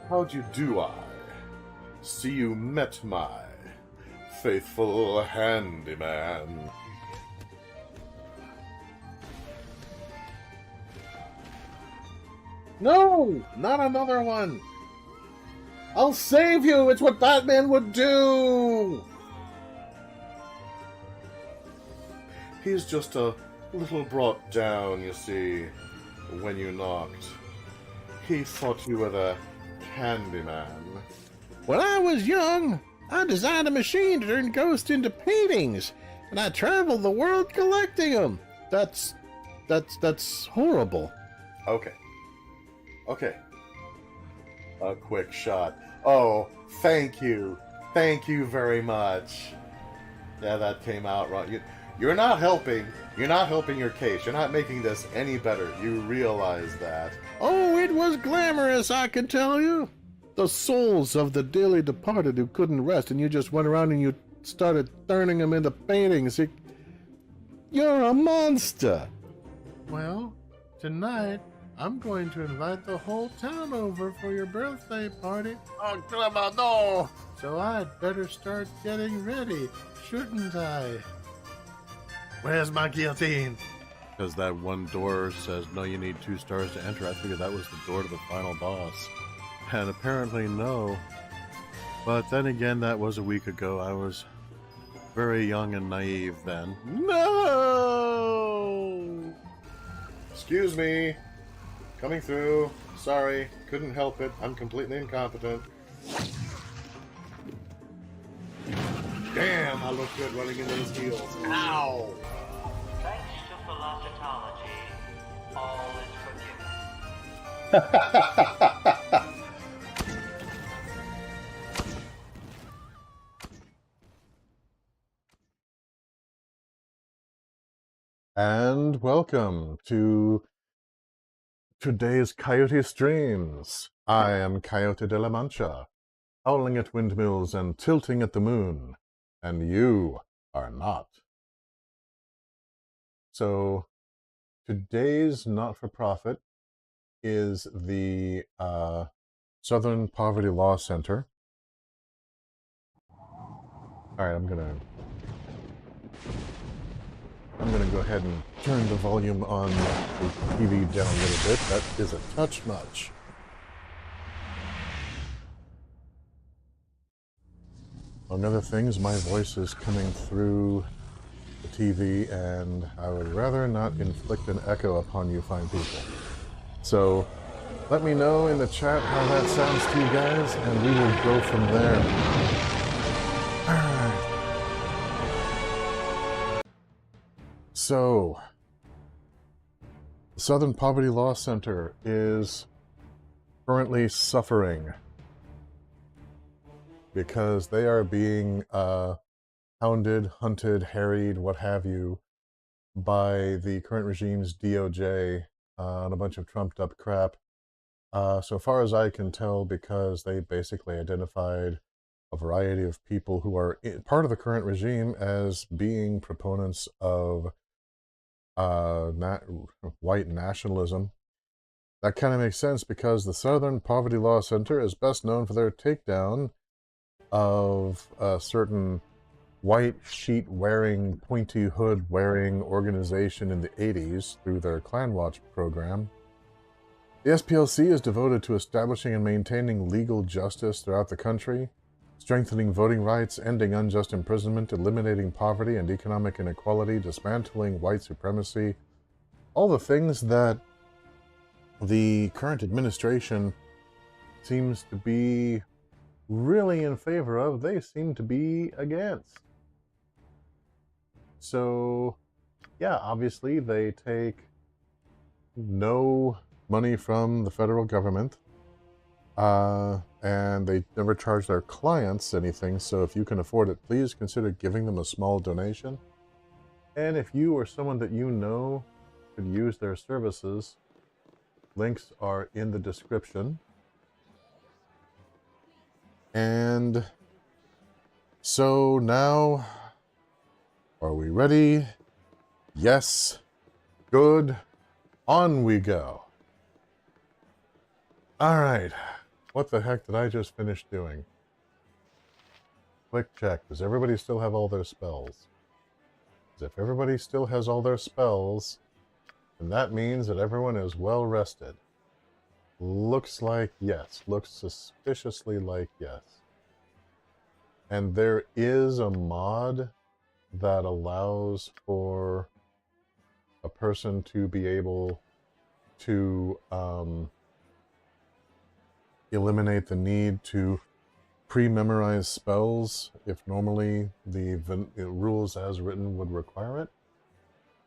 How'd you do, I? See you met my faithful handyman. No! Not another one! I'll save you! It's what Batman would do! He's just a little brought down, you see, when you knocked. He thought you were the handyman. When I was young, I designed a machine to turn ghosts into paintings, and I traveled the world collecting them. That's horrible. Okay. A quick shot. Oh, thank you. Thank you very much. Yeah, that came out wrong. You're not helping. You're not helping your case. You're not making this any better. You realize that. Oh, it was glamorous, I can tell you. The souls of the dearly departed who couldn't rest, and you just went around and you started turning them into paintings. You're a monster. Well, tonight, I'm going to invite the whole town over for your birthday party. Oh, Grandma, no! So I'd better start getting ready, shouldn't I? Where's my guillotine? Because that one door says, no, you need 2 stars to enter. I figured that was the door to the final boss. And apparently no. But then again, that was a week ago. I was very young and naive then. No! Excuse me. Coming through. Sorry. Couldn't help it. I'm completely incompetent. Damn, I look good running into those heels. Ow! Thanks to philosophy, all is forgiven. And welcome to today's Coyote Streams. I am Coyote de la Mancha, howling at windmills and tilting at the moon, and you are not. So, today's not-for-profit is the Southern Poverty Law Center. Alright, I'm gonna go ahead and turn the volume on the TV down a little bit. That is a touch much. Among other things, my voice is coming through the TV, and I would rather not inflict an echo upon you fine people. So, let me know in the chat how that sounds to you guys, and we will go from there. Alright. So, the Southern Poverty Law Center is currently suffering because they are being hounded, hunted, harried, what have you, by the current regime's DOJ on a bunch of trumped up crap. So far as I can tell, because they basically identified a variety of people who are part of the current regime as being proponents of white nationalism. That kind of makes sense because the Southern Poverty Law Center is best known for their takedown of a certain white sheet-wearing, pointy hood-wearing organization in the 80s through their Clan Watch program. The SPLC is devoted to establishing and maintaining legal justice throughout the country, strengthening voting rights, ending unjust imprisonment, eliminating poverty and economic inequality, dismantling white supremacy, all the things that the current administration seems to be really in favor of, they seem to be against. So, yeah, obviously they take no money from the federal government. And they never charge their clients anything, so if you can afford it, please consider giving them a small donation. And if you or someone that you know could use their services, links are in the description. And so now, are we ready? Yes. Good. On we go. All right. What the heck did I just finish doing? Quick check. Does everybody still have all their spells? Because if everybody still has all their spells, then that means that everyone is well rested. Looks like yes. Looks suspiciously like yes. And there is a mod that allows for a person to be able to eliminate the need to pre-memorize spells if normally the rules as written would require it.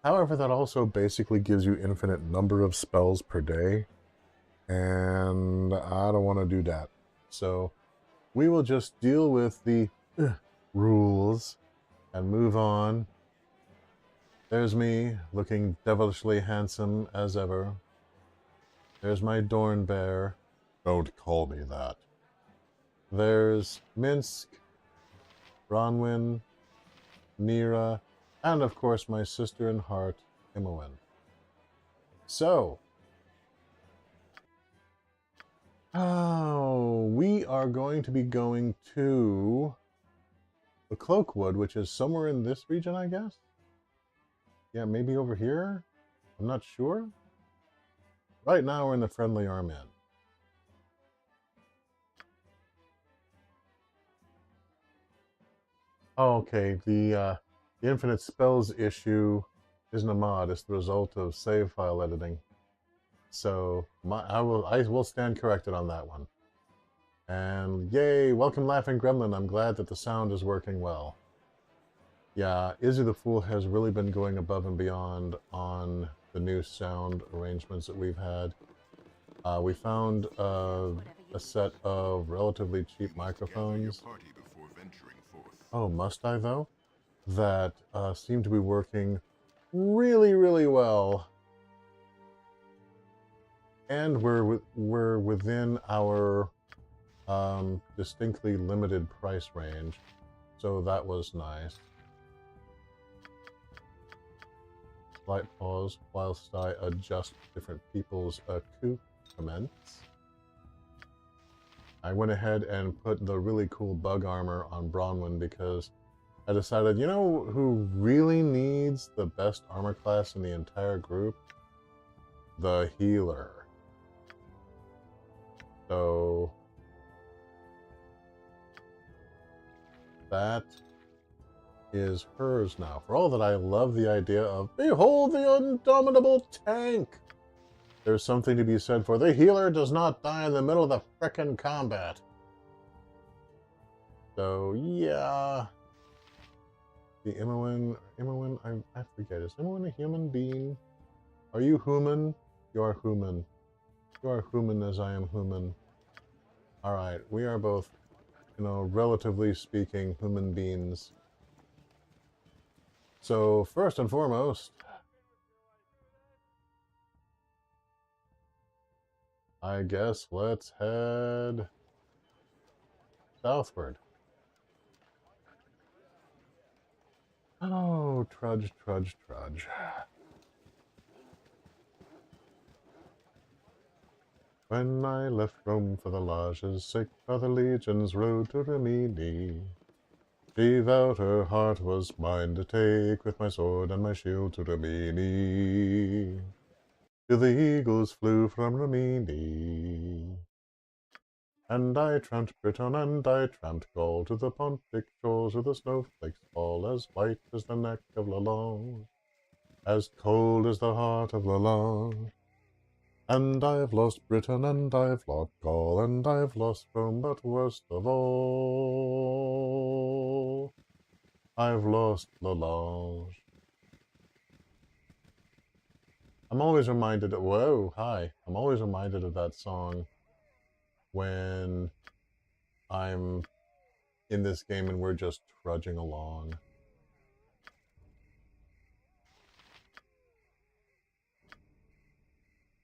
However, that also basically gives you infinite number of spells per day, and I don't want to do that. So we will just deal with the rules and move on. There's me, looking devilishly handsome as ever. There's my Dorn Bear. Don't call me that. There's Minsk, Bronwyn, Nira, and of course my sister in heart, Imoen. So, we are going to be going to the Cloakwood, which is somewhere in this region, I guess? Yeah, maybe over here? I'm not sure. Right now we're in the Friendly Arm Inn. Oh, okay, the infinite spells issue isn't a mod, it's the result of save file editing. So I will stand corrected on that one. And yay, welcome Laughing Gremlin. I'm glad that the sound is working well. Yeah, Izzy the Fool has really been going above and beyond on the new sound arrangements that we've had. We found a set of relatively cheap microphones. Oh, must I though? That seem to be working really, really well. And we're within our distinctly limited price range, so that was nice. Slight pause whilst I adjust different people's accoutrements. I went ahead and put the really cool bug armor on Bronwyn because I decided, you know who really needs the best armor class in the entire group? The healer. So that is hers now. For all that I love the idea of, behold the indomitable tank! There's something to be said for the healer does not die in the middle of the frickin' combat. So, yeah. The Imoen, I forget, is Imoen a human being? Are you human? You are human. You are human as I am human. Alright, we are both, you know, relatively speaking, human beings. So, first and foremost, I guess let's head southward. Oh, trudge, trudge, trudge. When I left Rome for the Lage's sake, other legions rode to Rimini. She vowed her heart was mine to take, with my sword and my shield to Rimini. Till the eagles flew from Rimini. And I tramped Britain and I tramped Gaul to the Pontic shores where the snowflakes fall, as white as the neck of Lalande, as cold as the heart of Lalande. And I've lost Britain and I've lost Gaul and I've lost Rome, but worst of all, I've lost Lalande. I'm always reminded of, whoa, hi. I'm always reminded of that song when I'm in this game and we're just trudging along.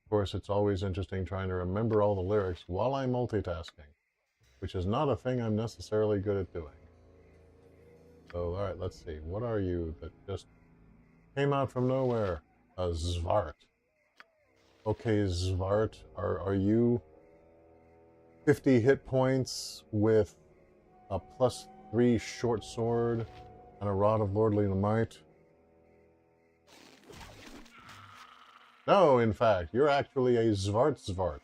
Of course, it's always interesting trying to remember all the lyrics while I'm multitasking, which is not a thing I'm necessarily good at doing. So, alright, let's see. What are you that just came out from nowhere? A Zvart. Okay, Zvart, are you 50 hit points with a +3 short sword and a rod of lordly might. No, in fact, you're actually a Zwart.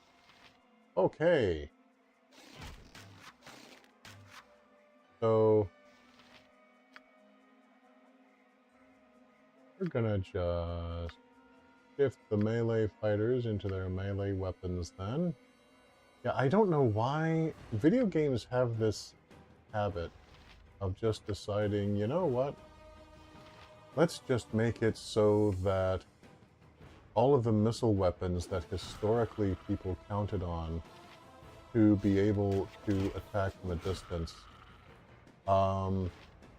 Okay. So we're gonna just shift the melee fighters into their melee weapons then. Yeah, I don't know why video games have this habit of just deciding, you know what? Let's just make it so that all of the missile weapons that historically people counted on to be able to attack from a distance,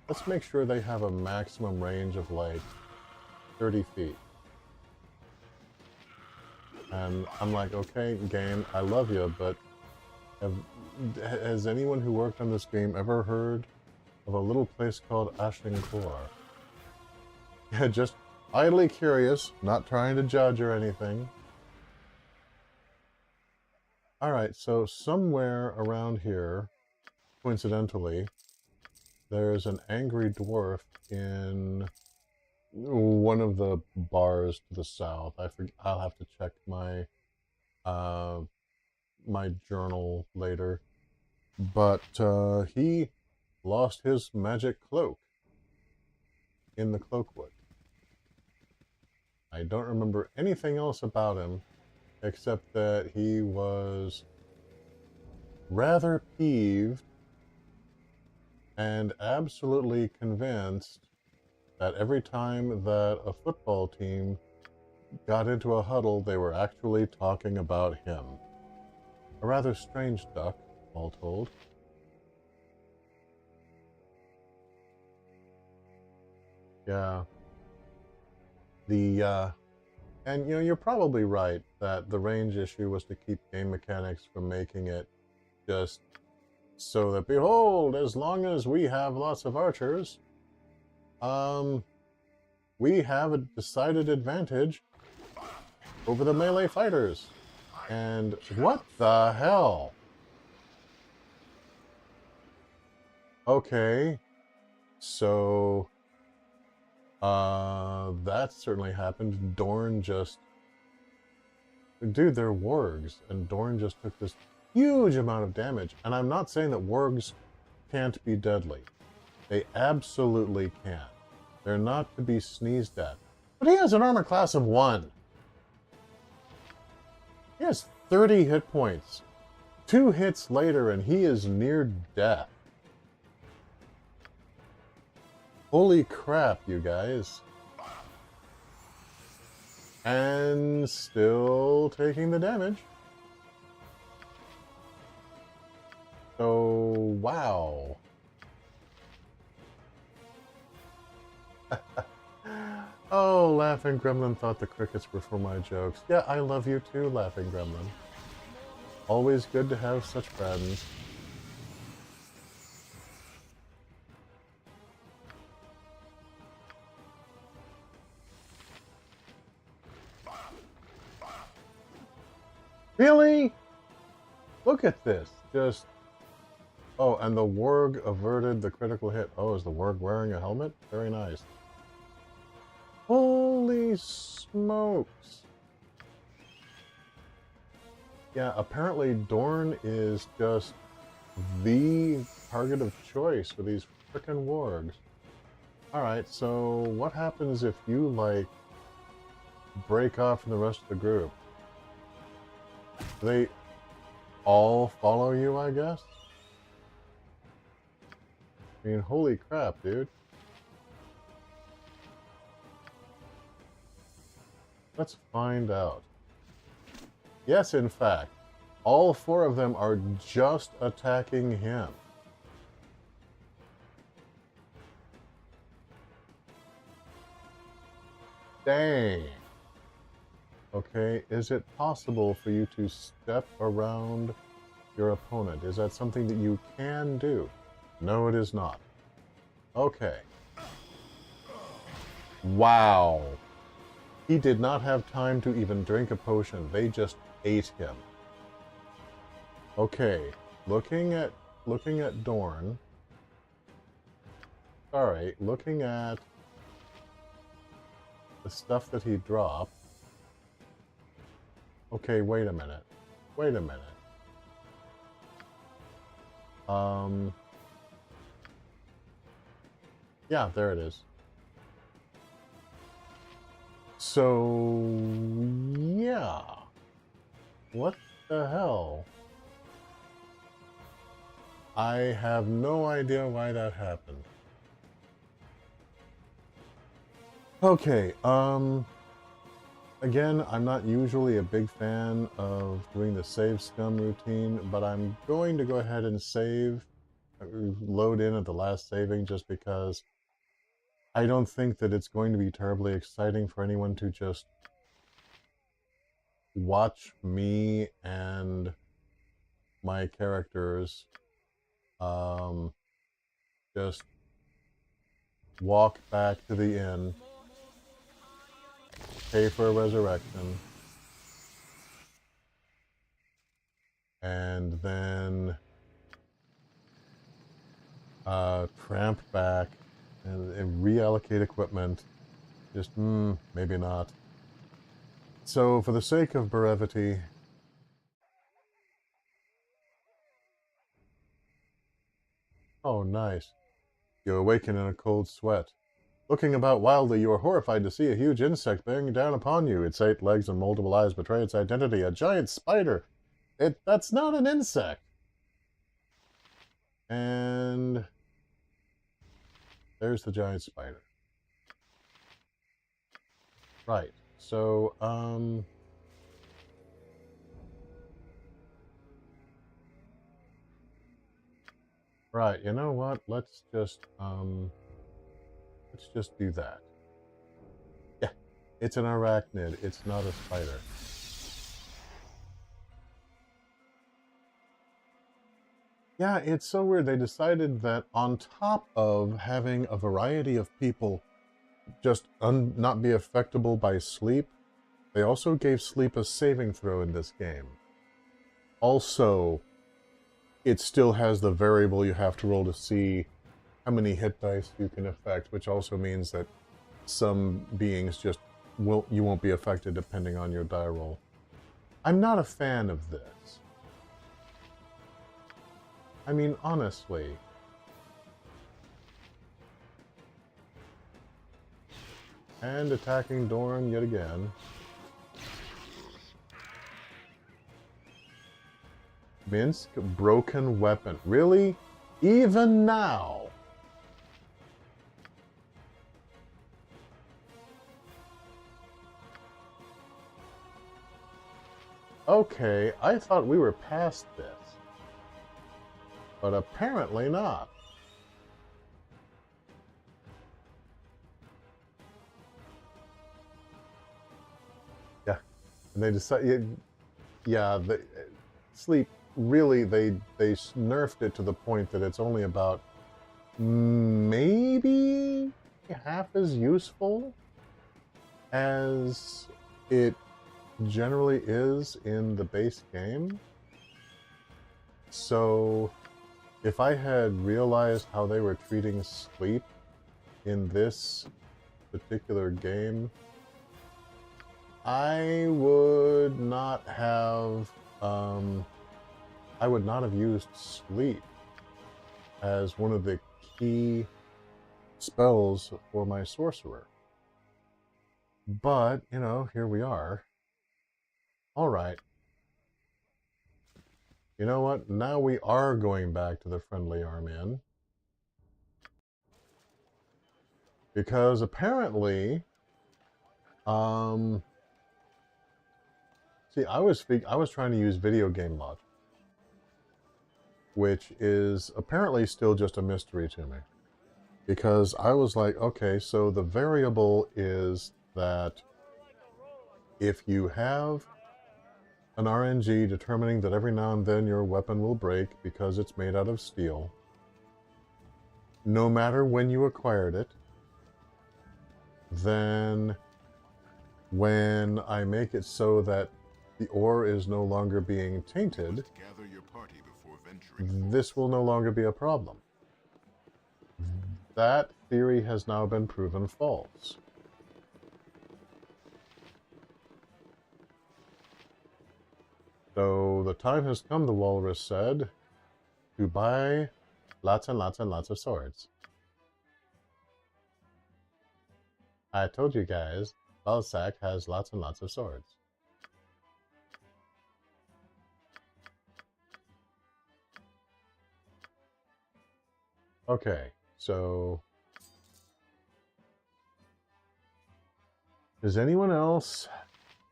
let's make sure they have a maximum range of like 30 feet. And I'm like, okay, game, I love you, but has anyone who worked on this game ever heard of a little place called Ashinkor? Yeah, just idly curious, not trying to judge or anything. Alright, so somewhere around here, coincidentally, there's an angry dwarf in one of the bars to the south. I'll have to check my my journal later. But he lost his magic cloak in the Cloakwood. I don't remember anything else about him except that he was rather peeved and absolutely convinced that every time that a football team got into a huddle, they were actually talking about him. A rather strange duck, all told. Yeah. And you know, you're probably right that the range issue was to keep game mechanics from making it just so that, behold, as long as we have lots of archers, we have a decided advantage over the melee fighters. And what the hell? Okay, so that certainly happened. Dorn just, dude, they're wargs, and Dorn just took this huge amount of damage. And I'm not saying that wargs can't be deadly. They absolutely can. They're not to be sneezed at. But he has an armor class of 1. He has 30 hit points. 2 hits later and he is near death. Holy crap, you guys. And still taking the damage. So, wow. Oh, Laughing Gremlin thought the crickets were for my jokes. Yeah, I love you too, Laughing Gremlin. Always good to have such friends. Really? Look at this. Just... Oh, and the warg averted the critical hit. Oh, is the warg wearing a helmet? Very nice. Holy smokes. Yeah, apparently Dorn is just the target of choice for these frickin' wargs. Alright, so what happens if you, like, break off from the rest of the group? Do they all follow you, I guess? I mean, holy crap, dude. Let's find out. Yes, in fact, all 4 of them are just attacking him. Dang. Okay, is it possible for you to step around your opponent? Is that something that you can do? No, it is not. Okay. Wow. He did not have time to even drink a potion. They just ate him. Okay, looking at Dorn. Sorry, looking at the stuff that he dropped. Okay, wait a minute. Wait a minute. Yeah, there it is. So, yeah. What the hell? I have no idea why that happened. Okay, again, I'm not usually a big fan of doing the save scum routine, but I'm going to go ahead and save, load in at the last saving, just because I don't think that it's going to be terribly exciting for anyone to just watch me and my characters just walk back to the inn, pay for a resurrection, and then tramp back and reallocate equipment. Just, maybe not. So, for the sake of brevity, oh, nice. You awaken in a cold sweat. Looking about wildly, you are horrified to see a huge insect bearing down upon you. Its 8 legs and multiple eyes betray its identity. A giant spider. That's not an insect. And there's the giant spider. Right. So, right, you know what? Let's just do that. Yeah, it's an arachnid. It's not a spider. Yeah, it's so weird. They decided that on top of having a variety of people just not be affectable by sleep, they also gave sleep a saving throw in this game. Also, it still has the variable you have to roll to see how many hit dice you can affect, which also means that some beings just you won't be affected depending on your die roll. I'm not a fan of this. I mean, honestly. And attacking Dorn yet again. Minsk, broken weapon. Really? Even now? Okay, I thought we were past this. But apparently not. Yeah. And they decided, yeah, sleep, really, they nerfed it to the point that it's only about maybe half as useful as it generally is in the base game. So if I had realized how they were treating sleep in this particular game, I would not have used sleep as one of the key spells for my sorcerer. But, you know, here we are. All right. You know what? Now we are going back to the friendly arm-in. Because apparently, see, I was trying to use video game logic, which is apparently still just a mystery to me. Because I was like, okay, so the variable is that if you have an RNG determining that every now and then your weapon will break because it's made out of steel, no matter when you acquired it, then when I make it so that the ore is no longer being tainted, your party before venturing. this will no longer be a problem. That theory has now been proven false. So the time has come, the walrus said, to buy lots and lots and lots of swords. I told you guys, Balsac has lots and lots of swords. Okay, so is anyone else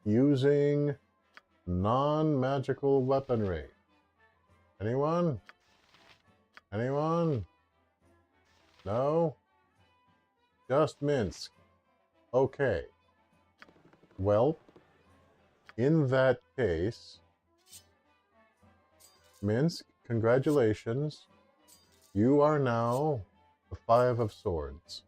using non-magical weaponry? Anyone? Anyone? No? Just Minsk. Okay. Well, in that case, Minsk, congratulations. You are now the 5 of Swords.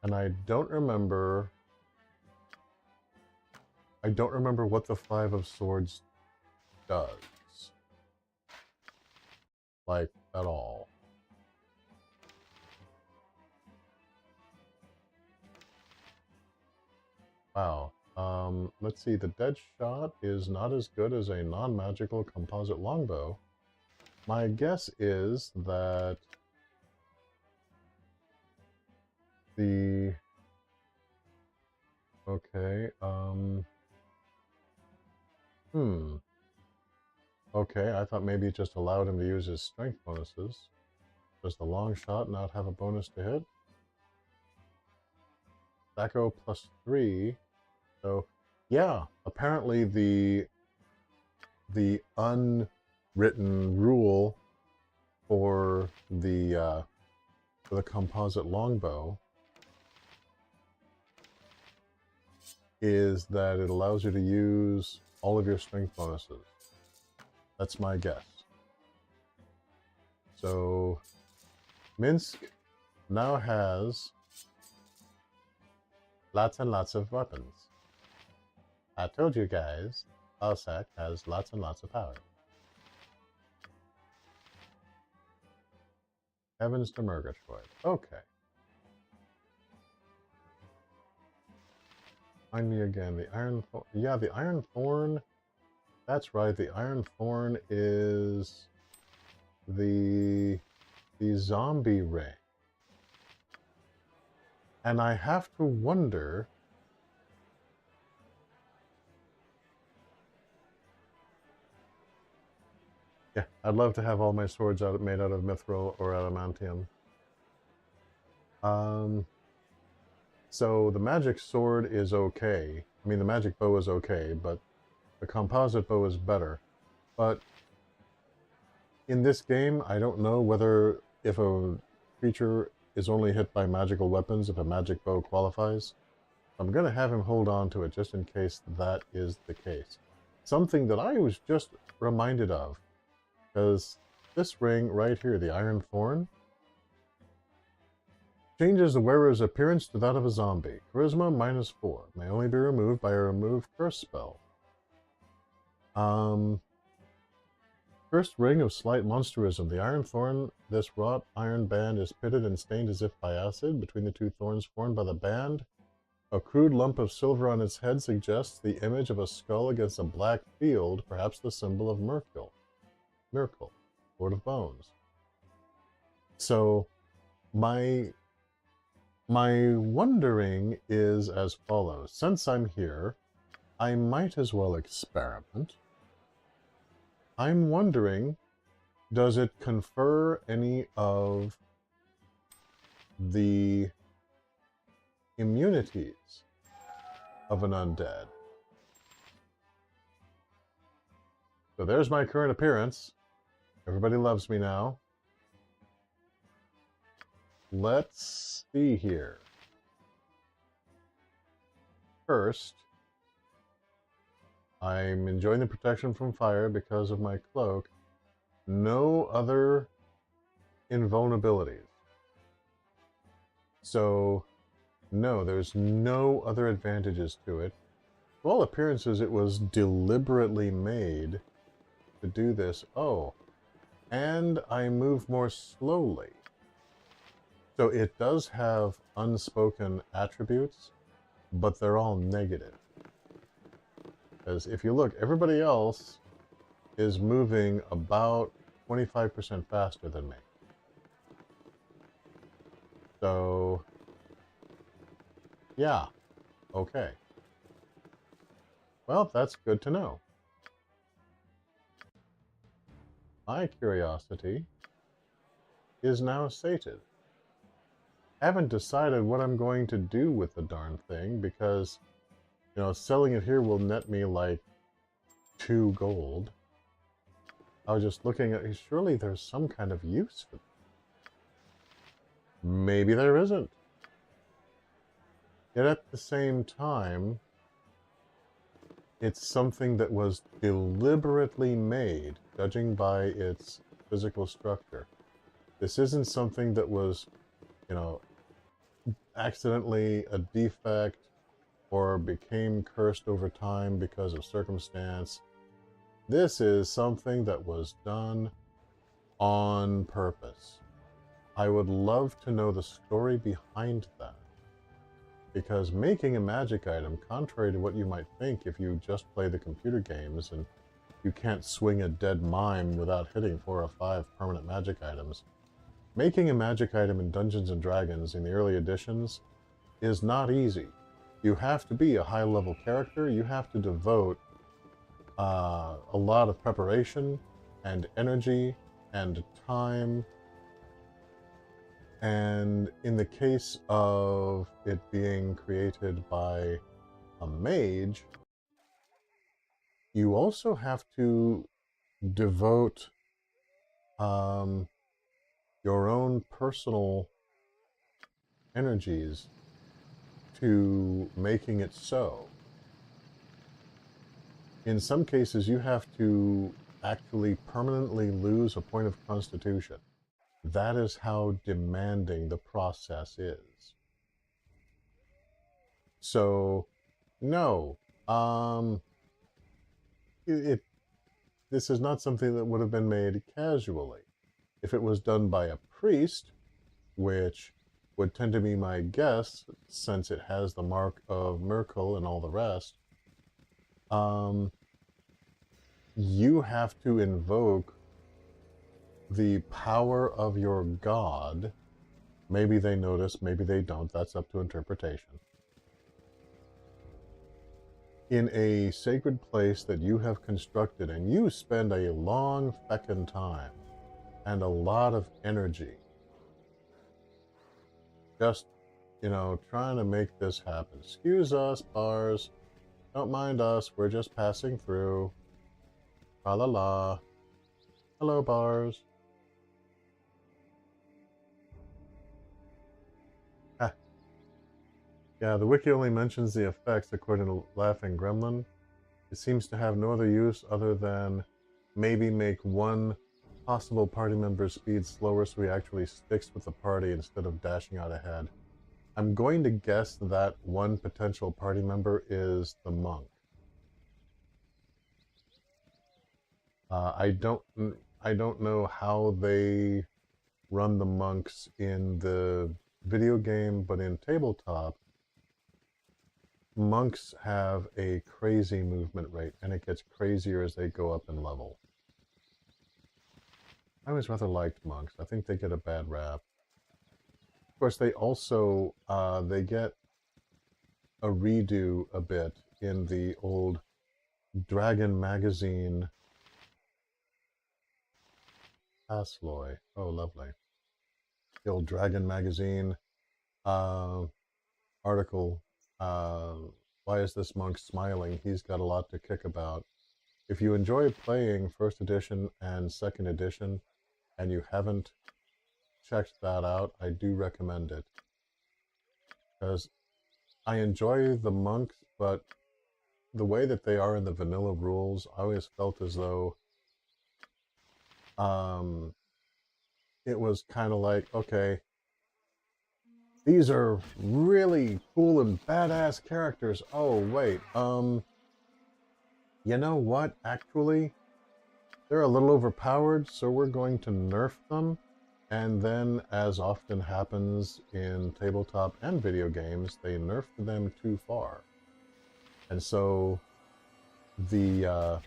And I don't remember what the 5 of Swords does. Like, at all. Wow. Let's see, the dead shot is not as good as a non-magical composite longbow. My guess is that the... Okay, Okay, I thought maybe it just allowed him to use his strength bonuses. Does the long shot not have a bonus to hit? Sacco +3. So, yeah, apparently the unwritten rule for the composite longbow is that it allows you to use all of your strength bonuses. That's my guess. So, Minsk now has lots and lots of weapons. I told you guys, Balsac has lots and lots of power. Heavens to Murgatroyd. Okay. Find me again. The Iron Thorn. Yeah, the Iron Thorn. That's right. The Iron Thorn is the zombie ring. And I have to wonder... Yeah, I'd love to have all my swords made out of mithril or adamantium. So the magic sword is okay. I mean, the magic bow is okay, but the composite bow is better. But in this game, I don't know whether if a creature is only hit by magical weapons, if a magic bow qualifies. I'm going to have him hold on to it just in case that is the case. Something that I was just reminded of, because this ring right here, the Iron Thorn, changes the wearer's appearance to that of a zombie. Charisma -4. May only be removed by a remove curse spell. First ring of slight monsterism. The Iron Thorn, this wrought iron band is pitted and stained as if by acid. Between the two thorns formed by the band, a crude lump of silver on its head suggests the image of a skull against a black field, perhaps the symbol of Merkle, Lord of Bones. So, my wondering is as follows. Since I'm here, I might as well experiment. I'm wondering, does it confer any of the immunities of an undead? So there's my current appearance. Everybody loves me now. Let's see here. First, I'm enjoying the protection from fire because of my cloak. No other invulnerabilities. So, no, there's no other advantages to it. all appearances, it was deliberately made to do this. Oh, and I move more slowly. So it does have unspoken attributes, but they're all negative. Because if you look, everybody else is moving about 25% faster than me. So, yeah, okay. Well, that's good to know. My curiosity is now sated. I haven't decided what I'm going to do with the darn thing because, you know, selling it here will net me like 2 gold. I was just looking at, surely there's some kind of use for it. Maybe there isn't. Yet at the same time, it's something that was deliberately made, judging by its physical structure. This isn't something that was, you know, accidentally a defect or became cursed over time because of circumstance. This is something that was done on purpose. I would love to know the story behind that. Because making a magic item, contrary to what you might think if you just play the computer games and you can't swing a dead mime without hitting 4 or 5 permanent magic items, making a magic item in Dungeons & Dragons in the early editions is not easy. You have to be a high-level character, you have to devote a lot of preparation and energy and time. And in the case of it being created by a mage, you also have to devote your own personal energies to making it so. In some cases, you have to actually permanently lose a point of constitution. That is how demanding the process is. So, no, this is not something that would have been made casually. If it was done by a priest, which would tend to be my guess, since it has the mark of Merkel and all the rest, you have to invoke the power of your god. Maybe they notice, maybe they don't, that's up to interpretation. In a sacred place that you have constructed, and you spend a long feckin' time and a lot of energy just, you know, trying to make this happen. Excuse us, bars. Don't mind us, we're just passing through. La la la. Hello, bars. Yeah, the wiki only mentions the effects according to Laughing Gremlin. It seems to have no other use other than maybe make one possible party member's speed slower so he actually sticks with the party instead of dashing out ahead. I'm going to guess that one potential party member is the monk. I don't know how they run the monks in the video game, but in tabletop, monks have a crazy movement rate, and it gets crazier as they go up in level. I always rather liked monks. I think they get a bad rap. Of course, they also, they get a redo a bit in the old Dragon magazine. Asloy. Oh, lovely. The old Dragon magazine article. Why is this monk smiling? He's got a lot to kick about. If you enjoy playing 1st edition and 2nd edition, and you haven't checked that out, I do recommend it. Because I enjoy the monks, but the way that they are in the vanilla rules, I always felt as though it was kind of like, okay, these are really cool and badass characters. Oh, wait, You know what? Actually, they're a little overpowered, so we're going to nerf them. And then, as often happens in tabletop and video games, they nerf them too far. And so the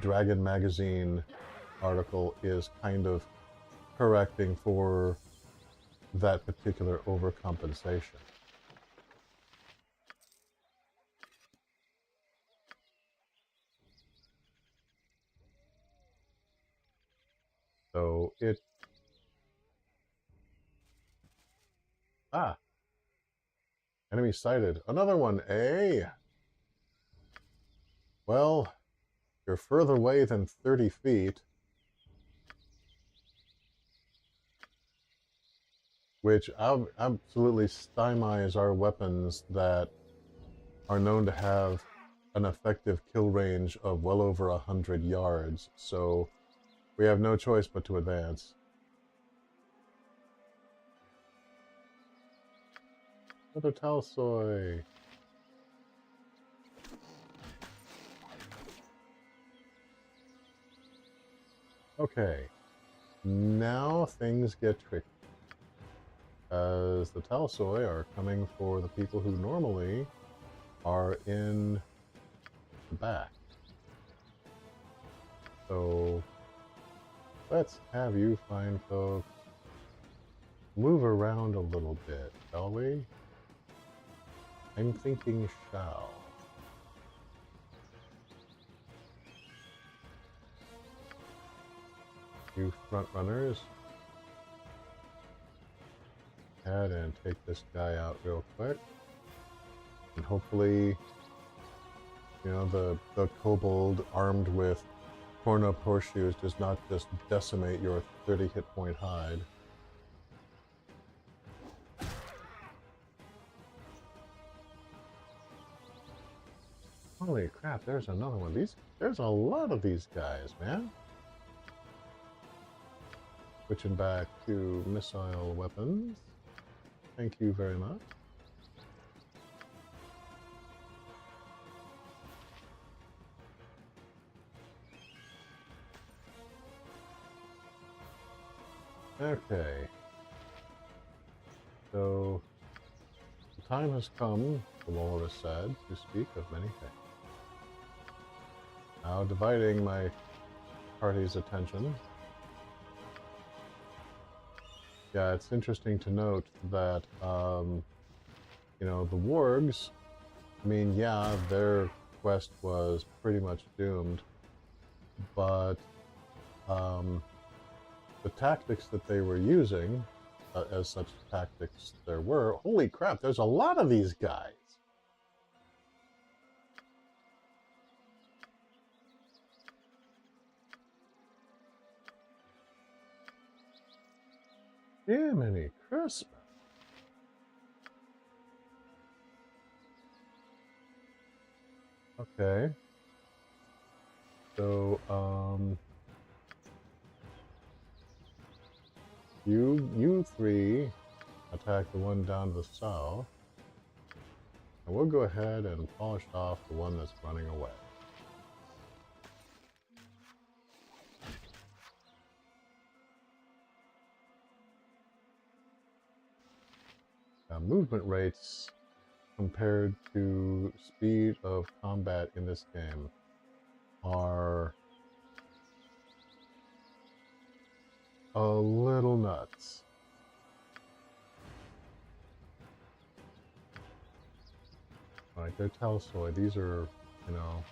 Dragon Magazine article is kind of correcting for that particular overcompensation. So it... Ah! Enemy sighted. Another one, eh? Well, you're further away than 30 feet. Which absolutely stymies our weapons that are known to have an effective kill range of well over 100 yards. So we have no choice but to advance. Another Talsoy. Okay. Now things get tricky. As the Talsoy are coming for the people who normally are in the back. So let's have you fine folks move around a little bit, shall we? I'm thinking shall. You front runners, ahead and take this guy out real quick. And hopefully, you know, the kobold armed with torn-up horseshoes does not just decimate your 30 hit point hide. Holy crap, there's another one. There's a lot of these guys, man. Switching back to missile weapons. Thank you very much. Okay. So, the time has come, the walrus said, to speak of many things. Now dividing my party's attention. Yeah, it's interesting to note that, you know, the wargs, I mean, yeah, their quest was pretty much doomed, but the tactics that they were using, as such tactics there were, holy crap, there's a lot of these guys. Jiminy Christmas. Okay. So, you three attack the one down to the south, and we'll go ahead and polish off the one that's running away. Now, movement rates compared to speed of combat in this game are a little nuts. Alright, they're Talsoy. These are, you know,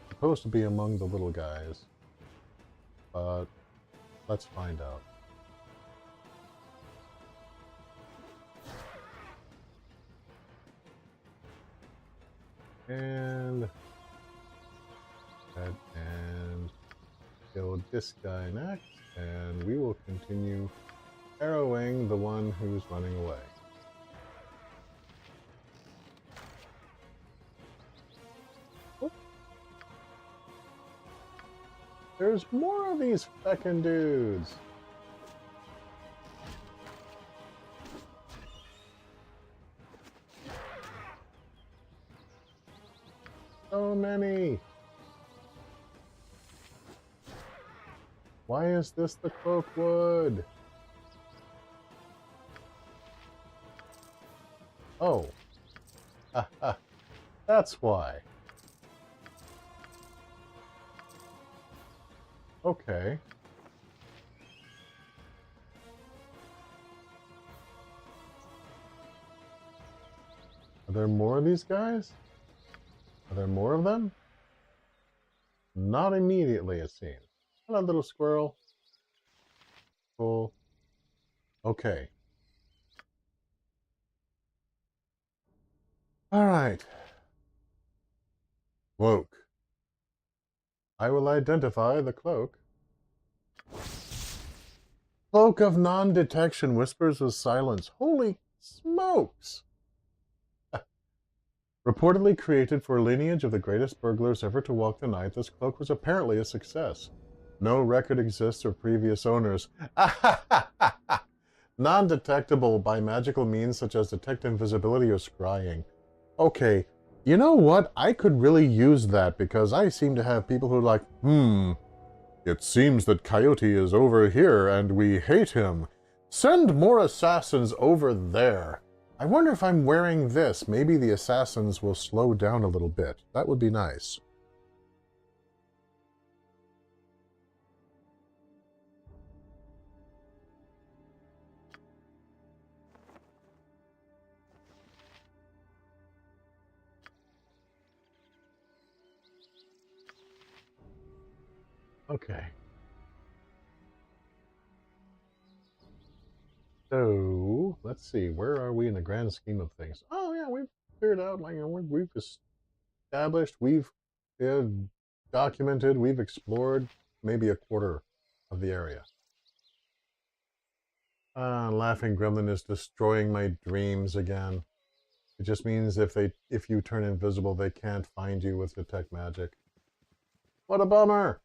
supposed to be among the little guys. But let's find out. And kill this guy next, and we will continue arrowing the one who's running away. Oop. There's more of these feckin' dudes. so many. Why is this the Cloakwood? Oh. That's why. Okay. Are there more of these guys? Are there more of them? Not immediately, it seems. Hello, little squirrel. Cool. Okay. All right. Cloak. I will identify the cloak. Cloak of non-detection whispers with silence. Holy smokes! Reportedly created for a lineage of the greatest burglars ever to walk the night, this cloak was apparently a success. No record exists of previous owners. Non-detectable by magical means such as detect invisibility or scrying. Okay, you know what? I could really use that because I seem to have people who are like, it seems that Coyote is over here and we hate him. Send more assassins over there. I wonder if I'm wearing this. Maybe the assassins will slow down a little bit. That would be nice. Okay. So, let's see. Where are we in the grand scheme of things? Oh, yeah, we've figured out, like, we've established, we've documented, we've explored maybe a quarter of the area. Laughing Gremlin is destroying my dreams again. It just means if you turn invisible, they can't find you with detect magic. What a bummer!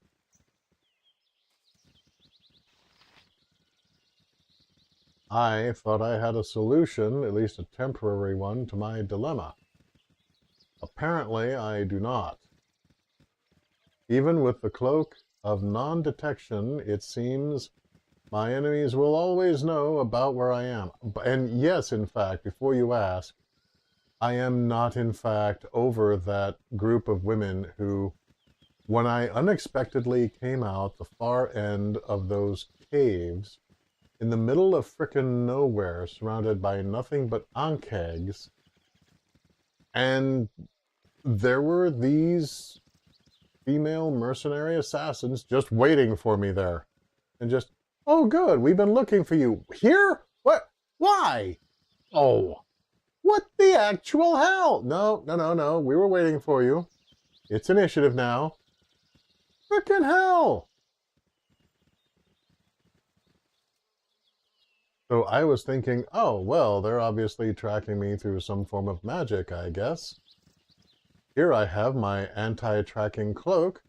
I thought I had a solution, at least a temporary one, to my dilemma. Apparently, I do not. Even with the cloak of non-detection, it seems my enemies will always know about where I am. And yes, in fact, before you ask, I am not, in fact, over that group of women who, when I unexpectedly came out the far end of those caves, in the middle of frickin' nowhere, surrounded by nothing but ankegs, and there were these female mercenary assassins just waiting for me there. And just, oh good, we've been looking for you. Here? What? Why? Oh, what the actual hell? No, we were waiting for you. It's initiative now. Frickin' hell! So I was thinking, oh, well, they're obviously tracking me through some form of magic, I guess. Here I have my anti-tracking cloak.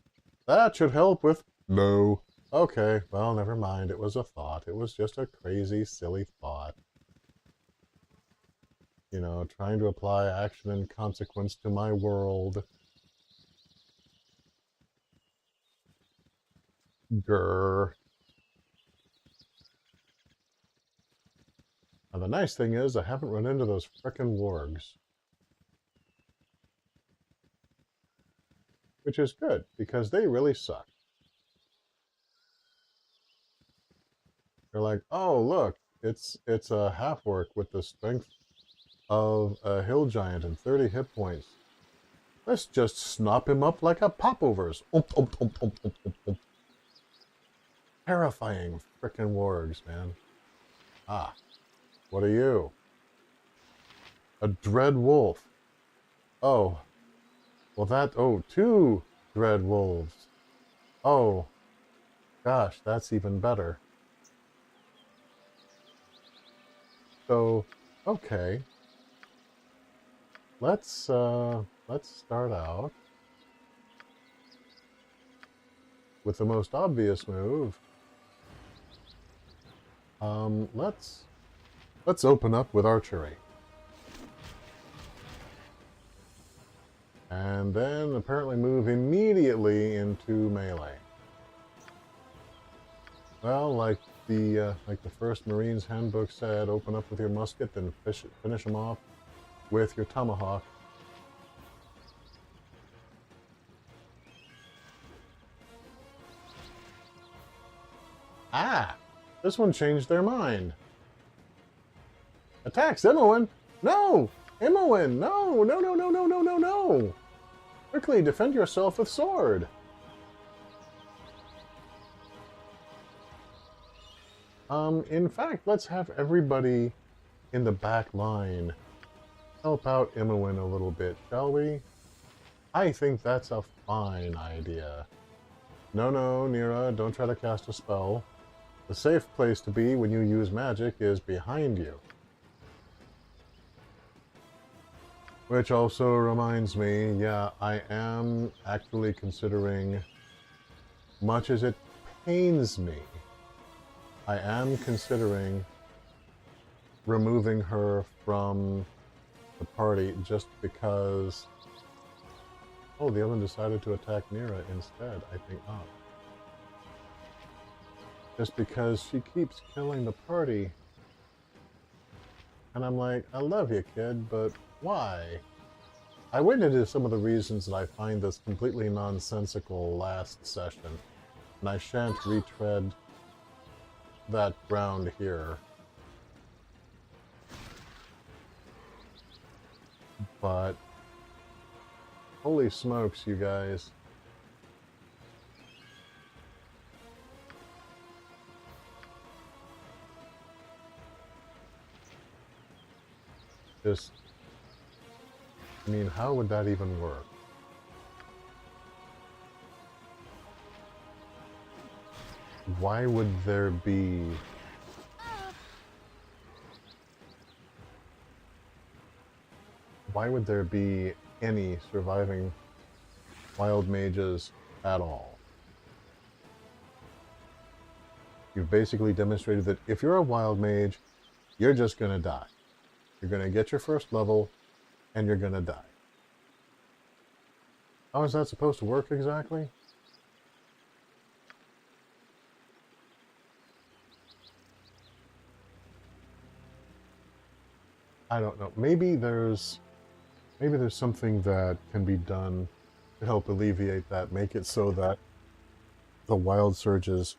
That should help with... No. Okay, well, never mind. It was a thought. It was just a crazy, silly thought. You know, trying to apply action and consequence to my world. Grr. Now, the nice thing is I haven't run into those frickin' wargs. Which is good, because they really suck. They're like, oh, look, it's a half-orc with the strength of a hill giant and 30 hit points. Let's just snop him up like a popovers. Terrifying frickin' wargs, man. Ah. What are you? A dread wolf. Oh. Well oh, 2 dread wolves. Oh. Gosh, that's even better. So, okay. Let's start out with the most obvious move. Let's open up with archery. And then apparently move immediately into melee. Well, like the first Marine's handbook said, open up with your musket, then finish them off with your tomahawk. Ah! This one changed their mind. Attacks Imoen! No! Imoen! No! No, no, no, no, no, no, no! Quickly defend yourself with sword! In fact, let's have everybody in the back line help out Imoen a little bit, shall we? I think that's a fine idea. No, no, Nira, don't try to cast a spell. The safe place to be when you use magic is behind you. Which also reminds me, yeah, I am actually considering, much as it pains me, I am considering removing her from the party just because... Oh, the other one decided to attack Nira instead, I think not. Just because she keeps killing the party. And I'm like, I love you, kid, but why? I went into some of the reasons that I find this completely nonsensical last session, and I shan't retread that ground here. But holy smokes, you guys. Just, I mean, how would that even work? Why would there be... Why would there be any surviving wild mages at all? You've basically demonstrated that if you're a wild mage, you're just gonna die. You're gonna get your first level, and you're gonna die. How is that supposed to work exactly? I don't know. Maybe there's something that can be done to help alleviate that, make it so that the wild surges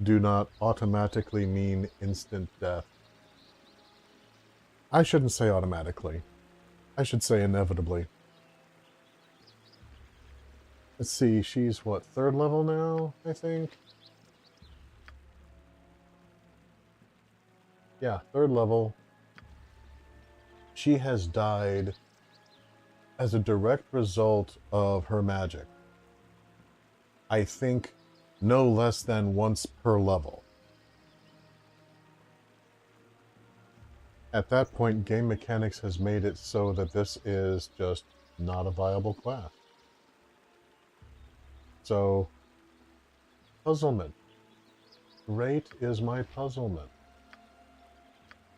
do not automatically mean instant death. I shouldn't say automatically. I should say inevitably. Let's see, she's what, 3rd level now, I think? Yeah, 3rd level. She has died as a direct result of her magic. I think no less than once per level. At that point, game mechanics has made it so that this is just not a viable class. So, puzzlement. Great is my puzzlement.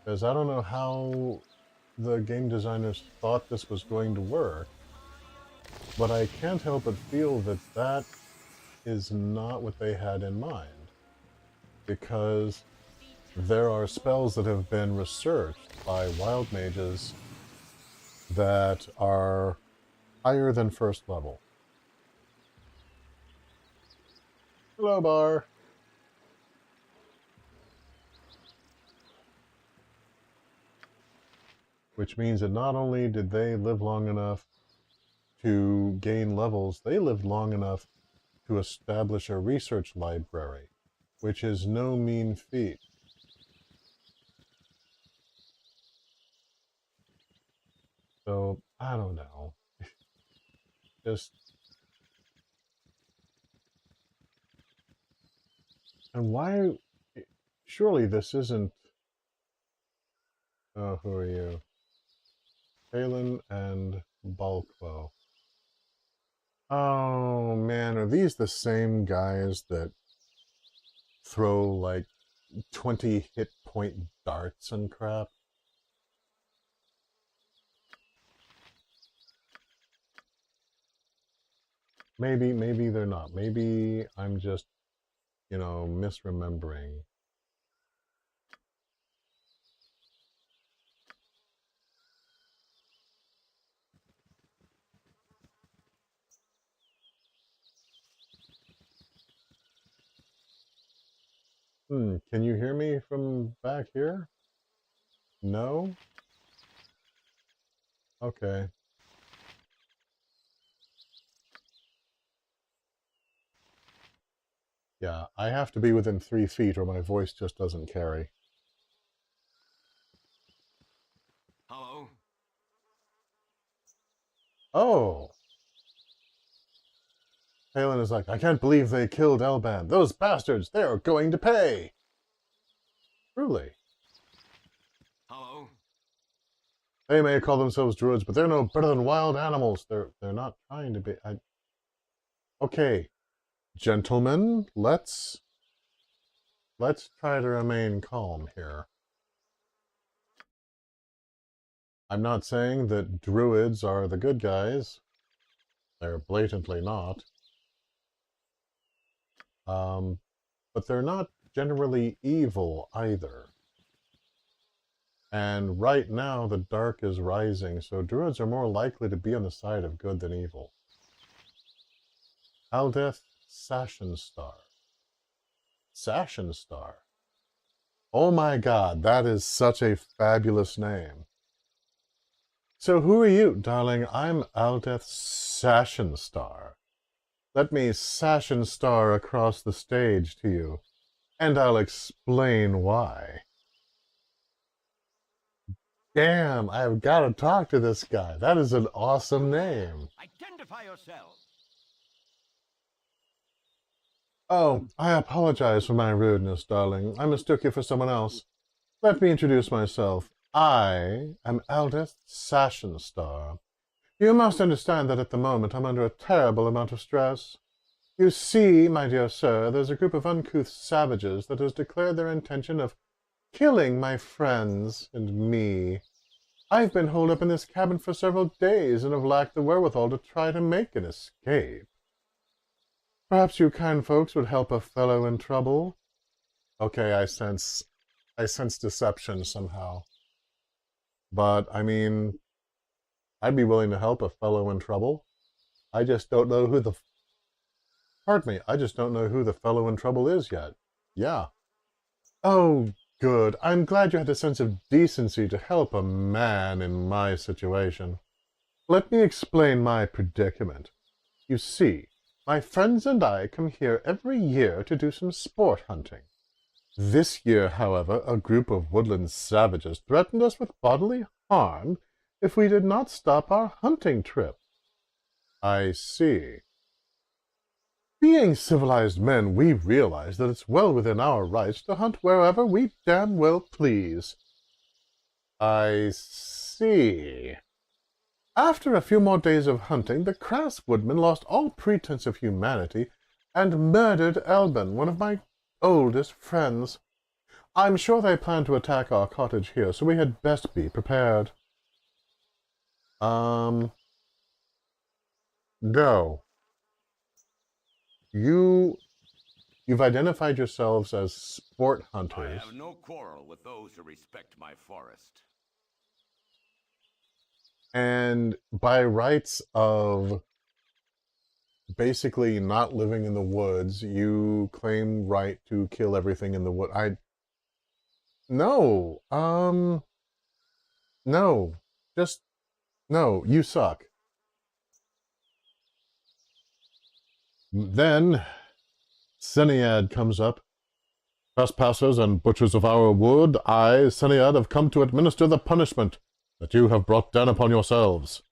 Because I don't know how the game designers thought this was going to work, but I can't help but feel that that is not what they had in mind. Because there are spells that have been researched by wild mages that are higher than 1st level. Hello, Bar. Which means that not only did they live long enough to gain levels, they lived long enough to establish a research library, which is no mean feat. So, I don't know. Just... And why... Surely this isn't... Oh, who are you? Phelan and Balkwo. Oh, man, are these the same guys that throw, like, 20 hit point darts and crap? maybe they're not. Maybe I'm just, you know, misremembering. Can you hear me from back here? No? Okay. Yeah, I have to be within 3 feet or my voice just doesn't carry. Hello? Oh! Palin is like, I can't believe they killed Elban. Those bastards, they're going to pay! Truly. Hello? They may call themselves druids, but they're no better than wild animals. They're not trying to be... Okay. Gentlemen, let's try to remain calm here. I'm not saying that druids are the good guys. They're blatantly not. But they're not generally evil either. And right now the dark is rising, so druids are more likely to be on the side of good than evil. Aldeth Sashenstar. Sashenstar. Oh my god, that is such a fabulous name. So who are you, darling? I'm Aldeth Sashenstar. Let me Sashenstar across the stage to you, and I'll explain why. Damn, I've got to talk to this guy. That is an awesome name. Identify yourself. Oh, I apologize for my rudeness, darling. I mistook you for someone else. Let me introduce myself. I am Aldeth Sashenstar. You must understand that at the moment I'm under a terrible amount of stress. You see, my dear sir, there's a group of uncouth savages that has declared their intention of killing my friends and me. I've been holed up in this cabin for several days and have lacked the wherewithal to try to make an escape. Perhaps you kind folks would help a fellow in trouble? Okay, I sense deception somehow. But, I mean, I'd be willing to help a fellow in trouble. I just don't know who the... Pardon me, I just don't know who the fellow in trouble is yet. Yeah. Oh, good. I'm glad you had a sense of decency to help a man in my situation. Let me explain my predicament. You see, my friends and I come here every year to do some sport hunting. This year, however, a group of woodland savages threatened us with bodily harm if we did not stop our hunting trip. I see. Being civilized men, we realize that it's well within our rights to hunt wherever we damn well please. I see. After a few more days of hunting, the crass woodmen lost all pretense of humanity and murdered Elban, one of my oldest friends. I'm sure they plan to attack our cottage here, so we had best be prepared. No. You've identified yourselves as sport hunters. I have no quarrel with those who respect my forest. And by rights of basically not living in the woods, you claim right to kill everything in the wood. No. No. Just, no, you suck. Then, Seniad comes up. Trespassers and butchers of our wood, I, Seniad, have come to administer the punishment that you have brought down upon yourselves.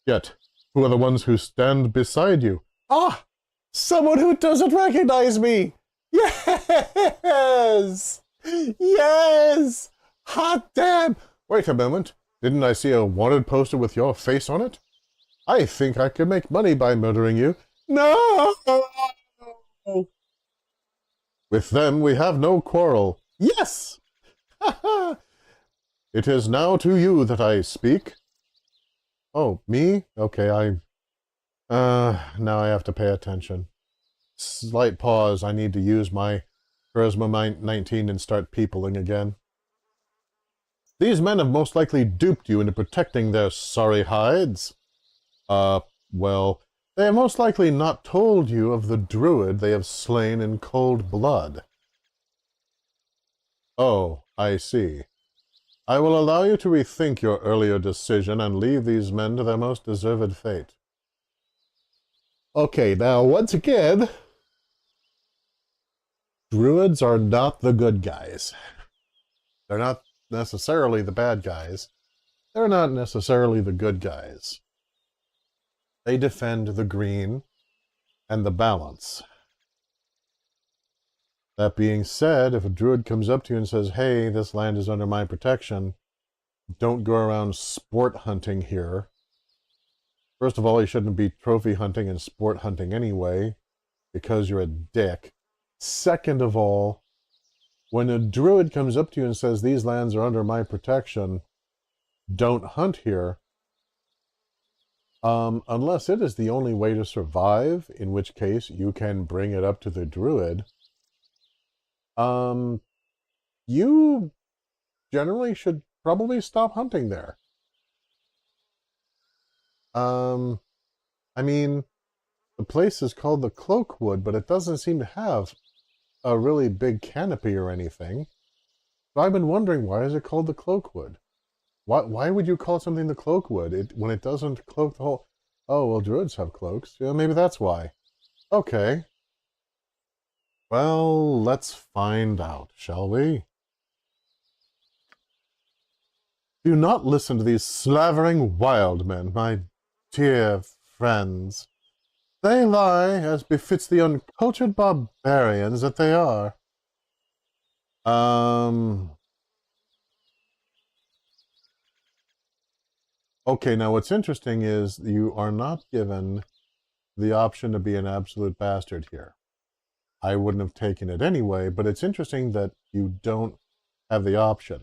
Yet, who are the ones who stand beside you? Ah! Someone who doesn't recognize me! Yes! Yes! Hot damn! Wait a moment. Didn't I see a wanted poster with your face on it? I think I could make money by murdering you. No! With them we have no quarrel. Yes! Ha ha! It is now to you that I speak. Oh, me? Okay, I Now I have to pay attention. Slight pause. I need to use my Charisma 19 and start peopling again. These men have most likely duped you into protecting their sorry hides. Well, they have most likely not told you of the druid they have slain in cold blood. Oh, I see. I will allow you to rethink your earlier decision and leave these men to their most deserved fate. Okay, now once again, druids are not the good guys. They're not necessarily the bad guys. They're not necessarily the good guys. They defend the green and the balance. That being said, if a druid comes up to you and says, hey, this land is under my protection, don't go around sport hunting here. First of all, you shouldn't be trophy hunting and sport hunting anyway, because you're a dick. Second of all, when a druid comes up to you and says, these lands are under my protection, don't hunt here, unless it is the only way to survive, in which case you can bring it up to the druid, you generally should probably stop hunting there. I mean, the place is called the Cloakwood, but it doesn't seem to have a really big canopy or anything. So I've been wondering, why is it called the Cloakwood? Why would you call something the Cloakwood when it doesn't cloak the whole... Oh, well, druids have cloaks. Yeah, maybe that's why. Okay. Well, let's find out, shall we? Do not listen to these slavering wild men, my dear friends. They lie as befits the uncultured barbarians that they are. Okay, now what's interesting is you are not given the option to be an absolute bastard here. I wouldn't have taken it anyway, but it's interesting that you don't have the option.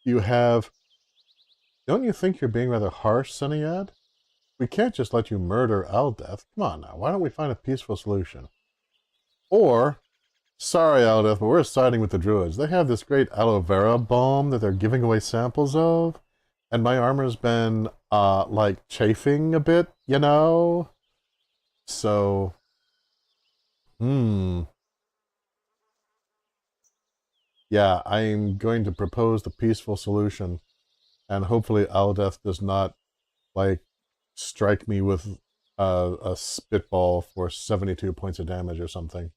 You have... Don't you think you're being rather harsh, Sunnyad? We can't just let you murder Aldeth. Come on now, why don't we find a peaceful solution? Or, sorry Aldeth, but we're siding with the druids. They have this great aloe vera balm that they're giving away samples of, and my armor's been, like, chafing a bit, you know? So, yeah, I'm going to propose the peaceful solution, and hopefully Aldeth does not, like, strike me with a spitball for 72 points of damage or something.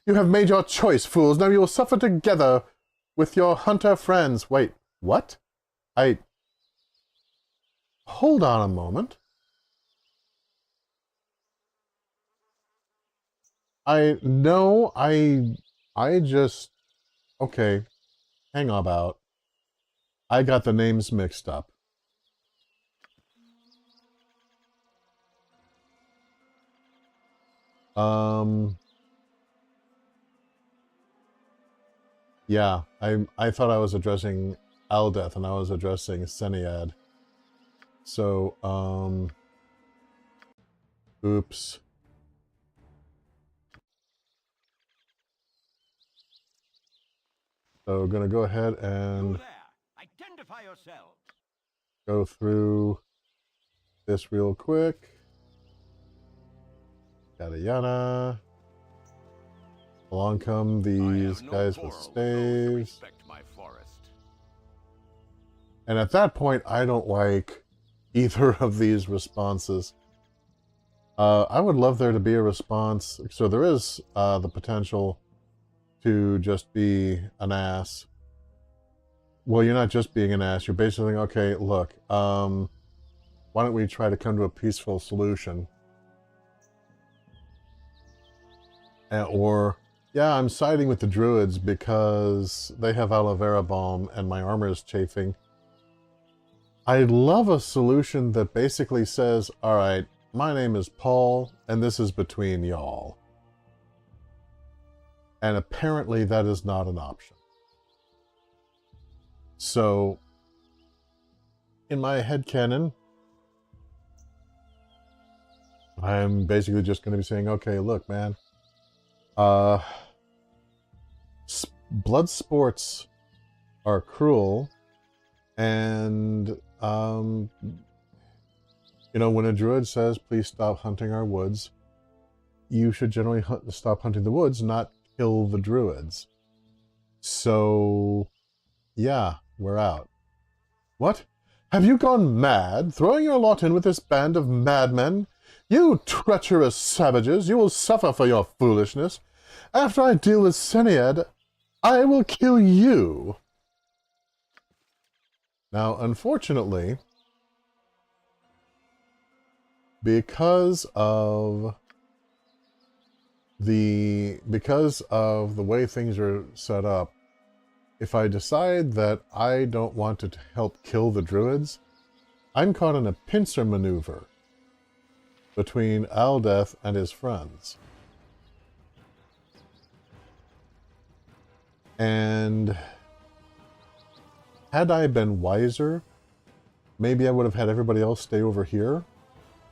You have made your choice, fools. Now you will suffer together with your hunter friends. Wait, what? Hold on a moment. I just... Okay, hang on about. I got the names mixed up. Yeah, I thought I was addressing Aldeth and I was addressing Seniad. So, oops. So we're gonna go ahead and Identify yourselves. go through this real quick. Yada yada. Along come these guys with staves. And at that point, I don't like either of these responses. I would love there to be a response. So there is the potential to just be an ass. Well, you're not just being an ass. You're basically, okay, look, why don't we try to come to a peaceful solution? Or, yeah, I'm siding with the druids because they have aloe vera balm and my armor is chafing. I'd love a solution that basically says, all right, my name is Paul, and this is between y'all. And apparently that is not an option. So, in my headcanon, I'm basically just going to be saying, okay, look, man, blood sports are cruel, and, you know, when a druid says, please stop hunting our woods, you should generally stop hunting the woods, not kill the druids. So, yeah, we're out. What? Have you gone mad, throwing your lot in with this band of madmen? You treacherous savages, you will suffer for your foolishness. After I deal with Seniad, I will kill you. Now, unfortunately, because of the way things are set up, if I decide that I don't want to help kill the druids, I'm caught in a pincer maneuver between Aldeth and his friends. And had I been wiser, maybe I would have had everybody else stay over here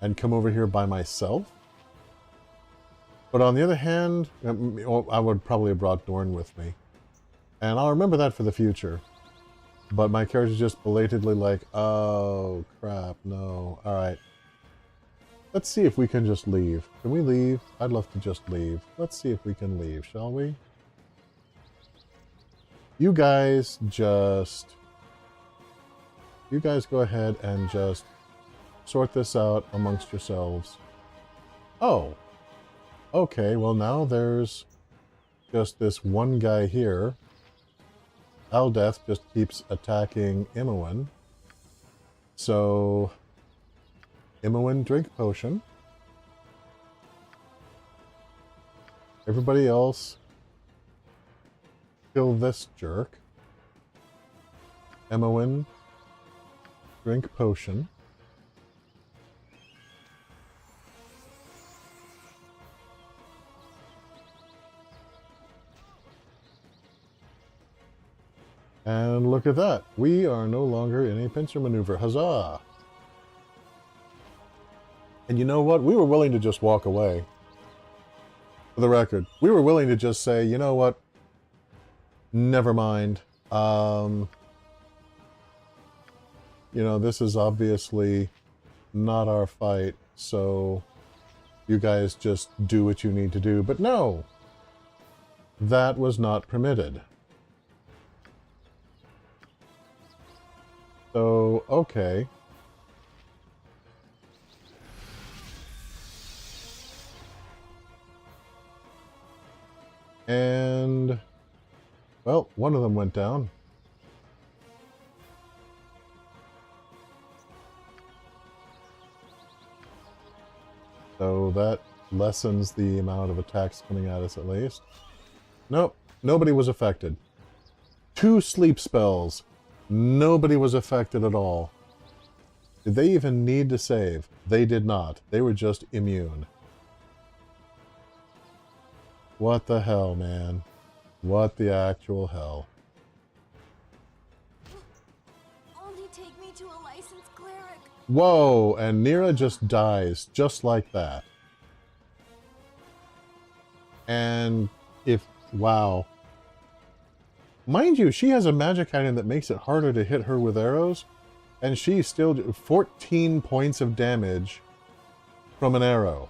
and come over here by myself. But on the other hand, I would probably have brought Dorn with me. And I'll remember that for the future. But my character's just belatedly like, oh, crap, no. Alright. Let's see if we can just leave. Can we leave? I'd love to just leave. Let's see if we can leave, shall we? You guys go ahead and just sort this out amongst yourselves. Oh. Okay, well now there's just this one guy here. Aldeth just keeps attacking Imoen. So, Imoen, drink potion. Everybody else, kill this jerk. Imoen, drink potion. And look at that. We are no longer in a pincer maneuver. Huzzah! And you know what? We were willing to just walk away. For the record, we were willing to just say, you know what? Never mind. You know, this is obviously not our fight, so you guys just do what you need to do. But no! That was not permitted. So, okay. And, well, one of them went down. So that lessens the amount of attacks coming at us at least. Nope, nobody was affected. 2 sleep spells. Nobody was affected at all. Did they even need to save? They did not. They were just immune. What the hell, man? What the actual hell? Only take me to a licensed cleric. Whoa, and Nira just dies, just like that. And if... wow. Mind you, she has a magic item that makes it harder to hit her with arrows, and she still 14 points of damage from an arrow.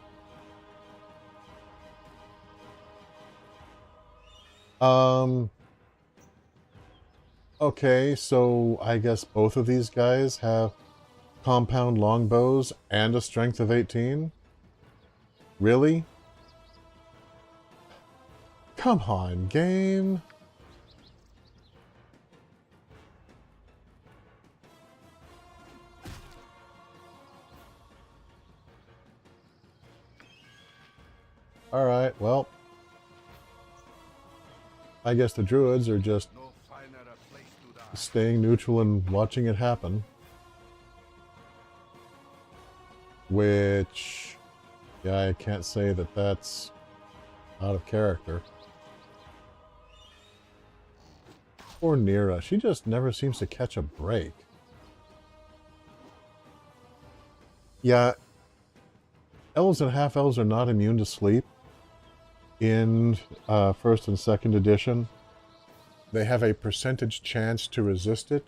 Okay, so I guess both of these guys have compound longbows and a strength of 18? Really? Come on, game. Alright, well, I guess the druids are just staying neutral and watching it happen. Which, yeah, I can't say that that's out of character. Poor Nira, she just never seems to catch a break. Yeah, elves and half-elves are not immune to sleep in first and second edition. They have a percentage chance to resist it,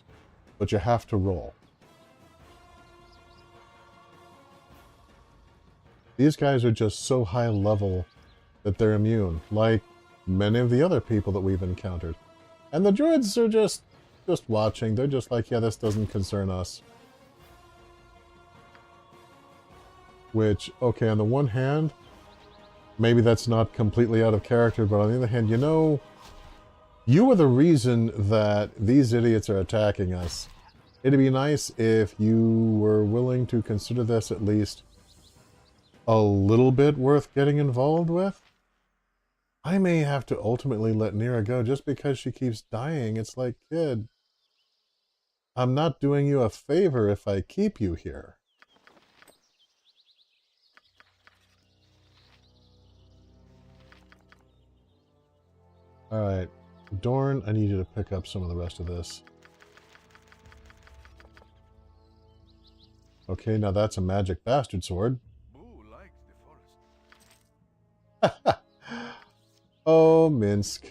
but you have to roll. These guys are just so high level that they're immune, like many of the other people that we've encountered. And the druids are just watching. They're just like, yeah, this doesn't concern us. Which, okay, on the one hand, maybe that's not completely out of character, but on the other hand, you know, you are the reason that these idiots are attacking us. It'd be nice if you were willing to consider this at least a little bit worth getting involved with. I may have to ultimately let Nira go just because she keeps dying. It's like, kid, I'm not doing you a favor if I keep you here. Alright, Dorn, I need you to pick up some of the rest of this. Okay, now that's a magic bastard sword. Boo likes the forest. Oh, Minsk.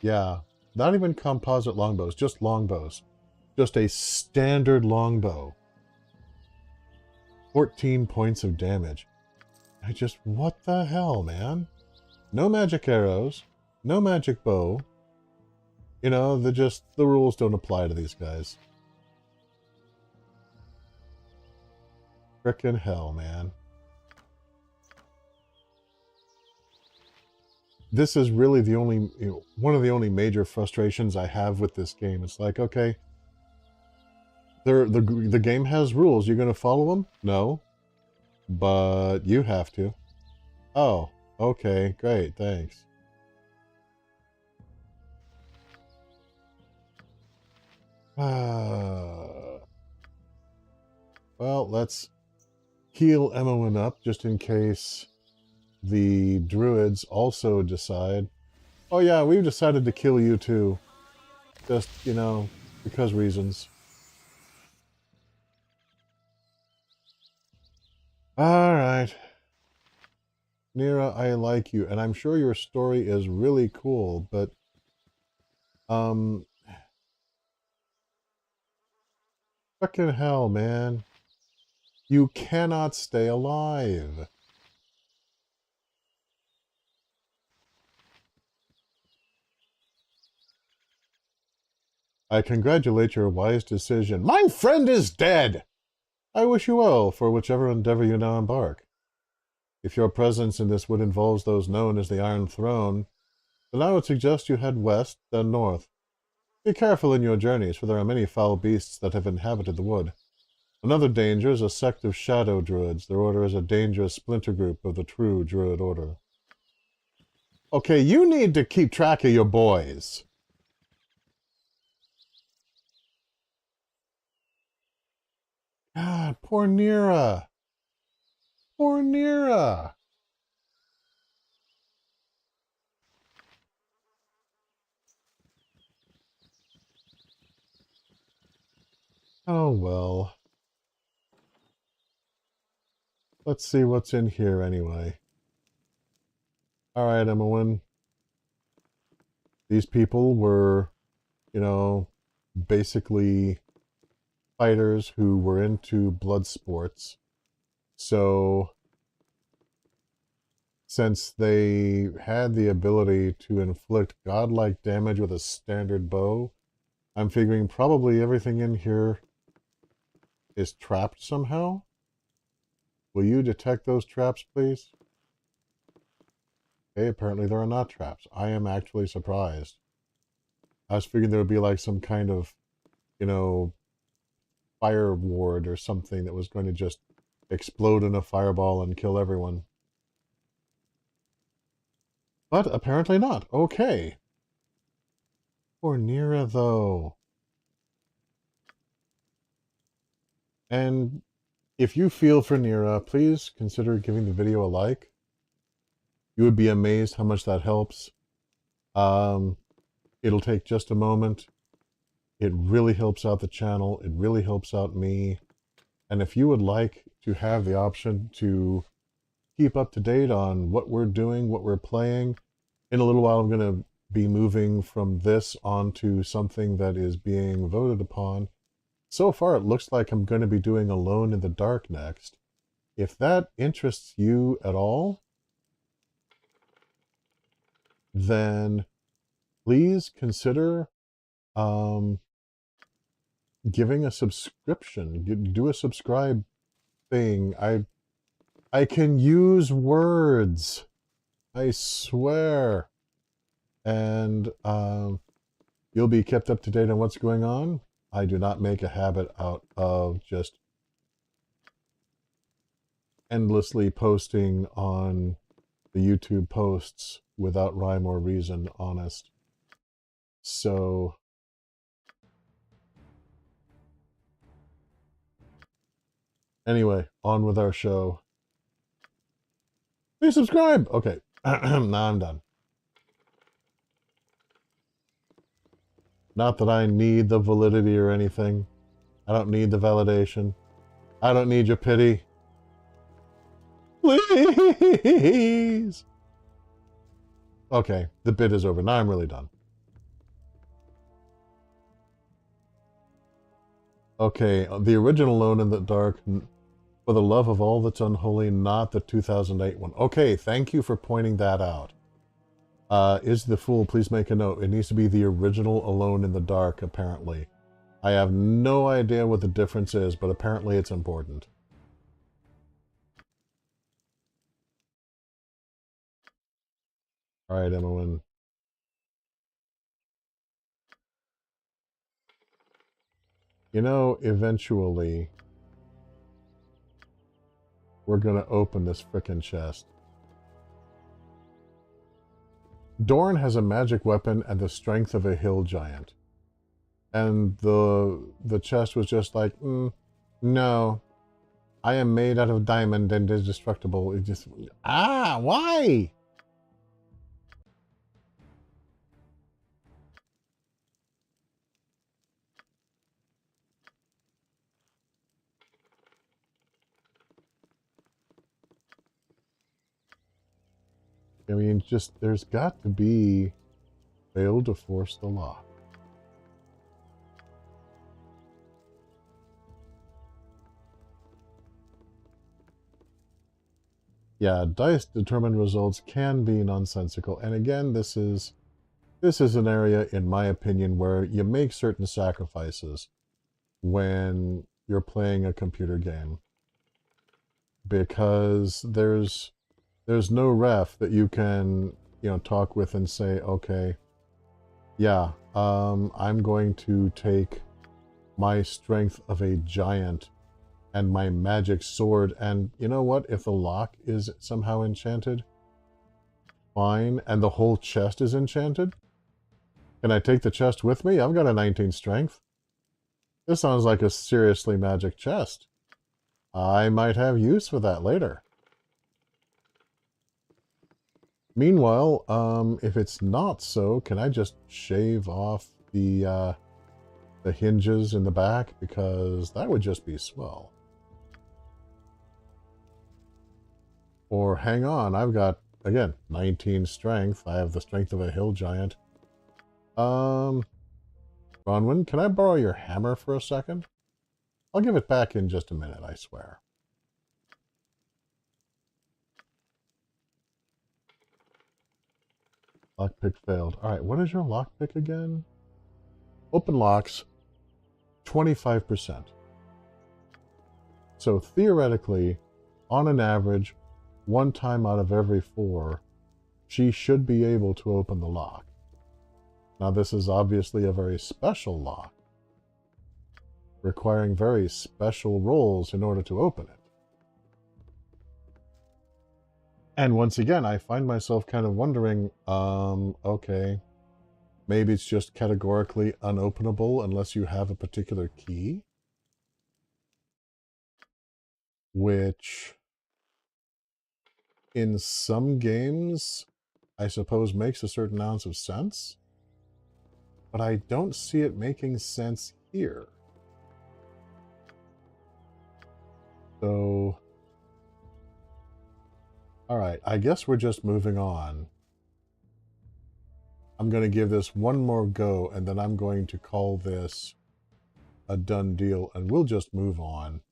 Yeah, not even composite longbows, just longbows. Just a standard longbow. 14 points of damage. What the hell, man? No magic arrows, no magic bow. You know, the rules don't apply to these guys. Frickin' hell, man. This is really the only, one of the only major frustrations I have with this game. It's like, okay, the game has rules. You're going to follow them? No. But you have to. Oh, okay, great, thanks. Well, let's heal Emowyn up just in case the druids also decide, oh yeah, we've decided to kill you too. Just, you know, because reasons. Alright. Nira, I like you, and I'm sure your story is really cool, but fucking hell, man. You cannot stay alive. I congratulate your wise decision. My friend is dead! I wish you well for whichever endeavor you now embark. If your presence in this wood involves those known as the Iron Throne, then I would suggest you head west, then north. Be careful in your journeys, for there are many foul beasts that have inhabited the wood. Another danger is a sect of shadow druids. Their order is a dangerous splinter group of the true druid order. Okay, you need to keep track of your boys. God, poor Nira. Poor Nira. Oh, well. Let's see what's in here anyway. Alright, Emowyn. These people were, you know, basically fighters who were into blood sports. So, since they had the ability to inflict godlike damage with a standard bow, I'm figuring probably everything in here is trapped somehow. Will you detect those traps, please? Okay, apparently there are not traps. I am actually surprised. I was figuring there would be like some kind of, you know, fire ward or something that was going to just explode in a fireball and kill everyone. But apparently not. Okay. Poor Nira, though. And if you feel for Nira, please consider giving the video a like. You would be amazed how much that helps. It'll take just a moment. It really helps out the channel. It really helps out me. And if you would like to have the option to keep up to date on what we're doing, what we're playing, in a little while I'm going to be moving from this onto something that is being voted upon. So far it looks like I'm going to be doing Alone in the Dark next. If that interests you at all, then please consider giving a subscription. Do a subscribe thing. I can use words. I swear. And you'll be kept up to date on what's going on. I do not make a habit out of just endlessly posting on the YouTube posts without rhyme or reason, honest. So anyway, on with our show. Please subscribe! Okay, now I'm done. Not that I need the validity or anything. I don't need the validation. I don't need your pity. Please! Okay, the bit is over. Now I'm really done. Okay, the original Alone in the Dark, for the love of all that's unholy, not the 2008 one. Okay, thank you for pointing that out. Is the Fool, please make a note. It needs to be the original Alone in the Dark, apparently. I have no idea what the difference is, but apparently it's important. Alright, Emmeline. You know, eventually, we're gonna open this frickin' chest. Dorn has a magic weapon and the strength of a hill giant. And the chest was just like, no. I am made out of diamond and indestructible. It just, why? I mean, just, there's got to be fail to force the lock. Yeah, dice-determined results can be nonsensical. And again, this is an area, in my opinion, where you make certain sacrifices when you're playing a computer game. Because there's no ref that you can, talk with and say, okay, yeah, I'm going to take my strength of a giant and my magic sword, and you know what? If the lock is somehow enchanted, fine, and the whole chest is enchanted, can I take the chest with me? I've got a 19 strength. This sounds like a seriously magic chest. I might have use for that later. Meanwhile, if it's not so, can I just shave off the hinges in the back? Because that would just be swell. Or hang on, I've got, again, 19 strength. I have the strength of a hill giant. Bronwyn, can I borrow your hammer for a second? I'll give it back in just a minute, I swear. Lockpick failed. Alright, what is your lockpick again? Open locks, 25%. So theoretically, on an average, 1 time out of every 4, she should be able to open the lock. Now this is obviously a very special lock, requiring very special rolls in order to open it. And once again, I find myself kind of wondering, okay, maybe it's just categorically unopenable unless you have a particular key, which in some games, I suppose makes a certain ounce of sense. but I don't see it making sense here. So, all right, I guess we're just moving on. I'm going to give this one more go, and then I'm going to call this a done deal, and we'll just move on.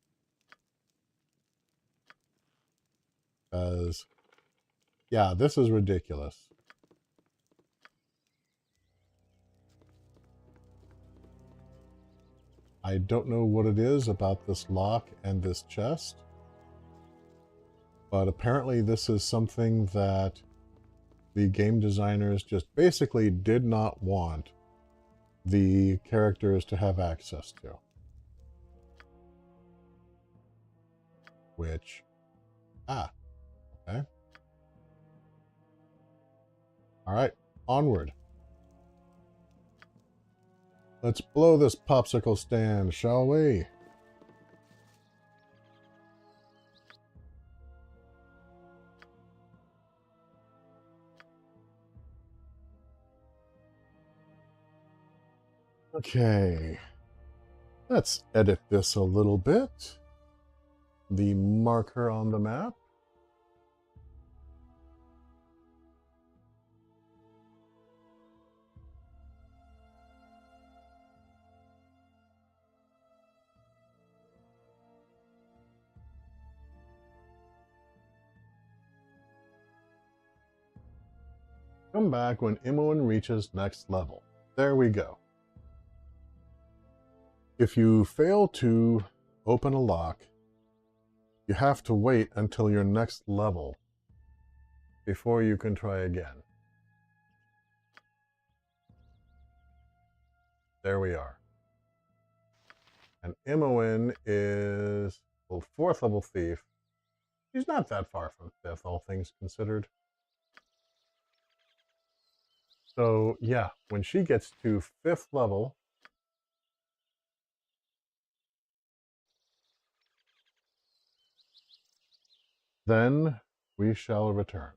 Because, yeah, this is ridiculous. I don't know what it is about this lock and this chest, but apparently this is something that the game designers just basically did not want the characters to have access to. Which, okay. All right, onward. Let's blow this popsicle stand, shall we? Okay. Let's edit this a little bit. The marker on the map. Come back when Imoen reaches next level. There we go. If you fail to open a lock, you have to wait until your next level before you can try again. There we are. And Imoen is a 4th level thief. She's not that far from 5th, all things considered. So yeah, when she gets to 5th level, then we shall return.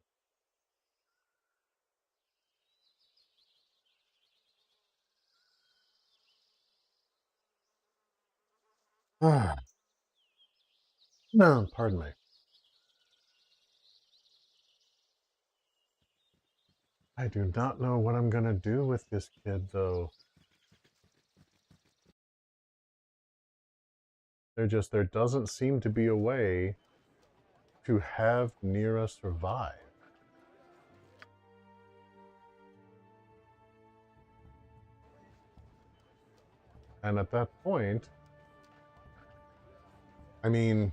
No, pardon me. I do not know what I'm going to do with this kid, though. There doesn't seem to be a way to have Nira survive. And at that point, I mean,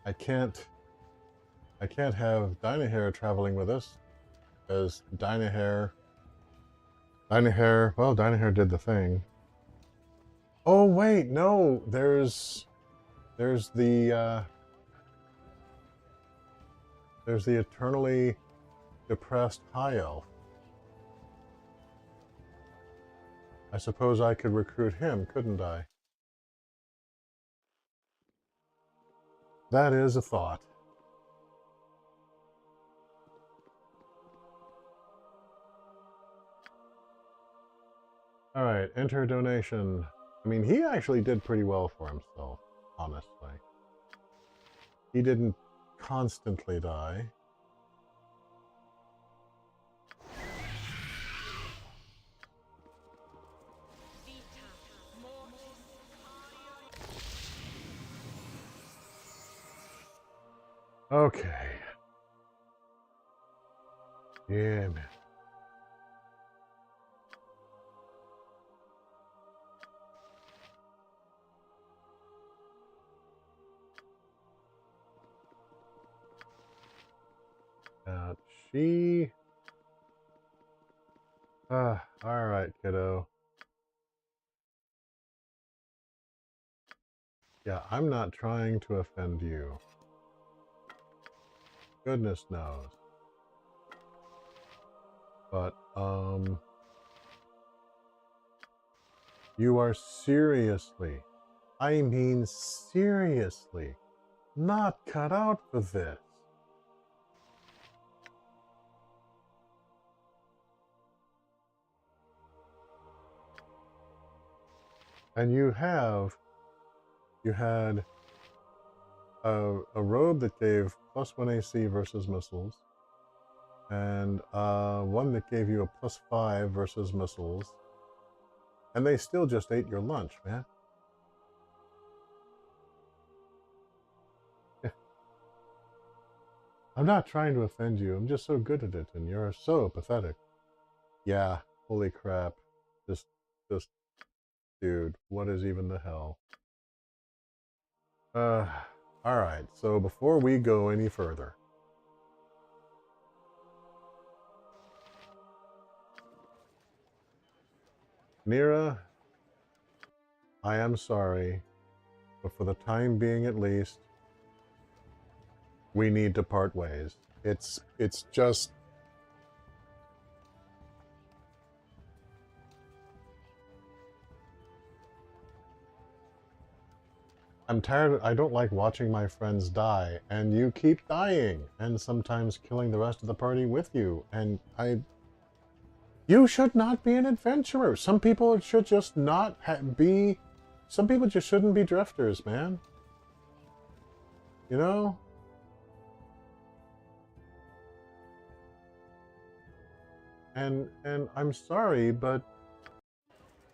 I can't have Dynahair traveling with us, because Dynahair did the thing. Oh wait, no, there's the eternally depressed high elf. I suppose I could recruit him, couldn't I? That is a thought. All right, enter a donation. I mean, he actually did pretty well for himself, honestly. He didn't constantly die. Okay. Yeah, man. She... alright, kiddo. Yeah, I'm not trying to offend you. Goodness knows. But, you are seriously, I mean seriously, not cut out for this. And you had a robe that gave +1 AC versus missiles, and one that gave you a +5 versus missiles, and they still just ate your lunch, man. I'm not trying to offend you, I'm just so good at it, and you're so pathetic. Yeah, holy crap. Just, dude, what is even the hell? Alright, so before we go any further, Nira, I am sorry, but for the time being at least, we need to part ways. It's just... I'm tired. I don't like watching my friends die, and you keep dying, and sometimes killing the rest of the party with you, and you should not be an adventurer. Some people should just not be... Some people just shouldn't be drifters, man. You know? And I'm sorry, but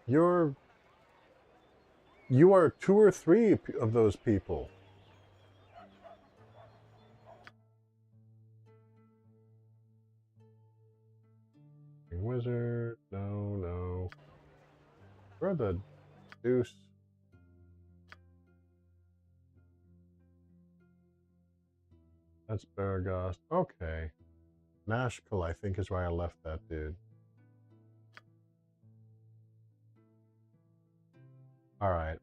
you are 2 or 3 of those people. Wizard, no. Where the deuce? That's Baragast. Okay. Nashkel, I think, is where I left that dude. Alright.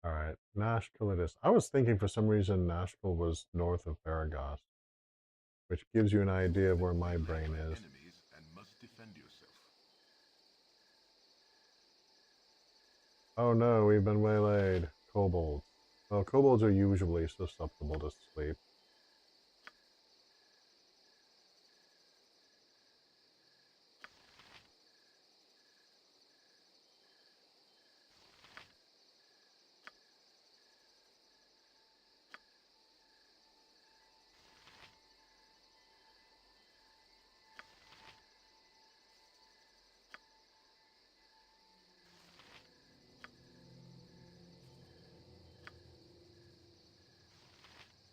Alright, Nashkel it is. I was thinking for some reason Nashkel was north of Baragast, which gives you an idea of where my brain is. Oh no, we've been waylaid. Kobolds. Well, kobolds are usually susceptible to sleep.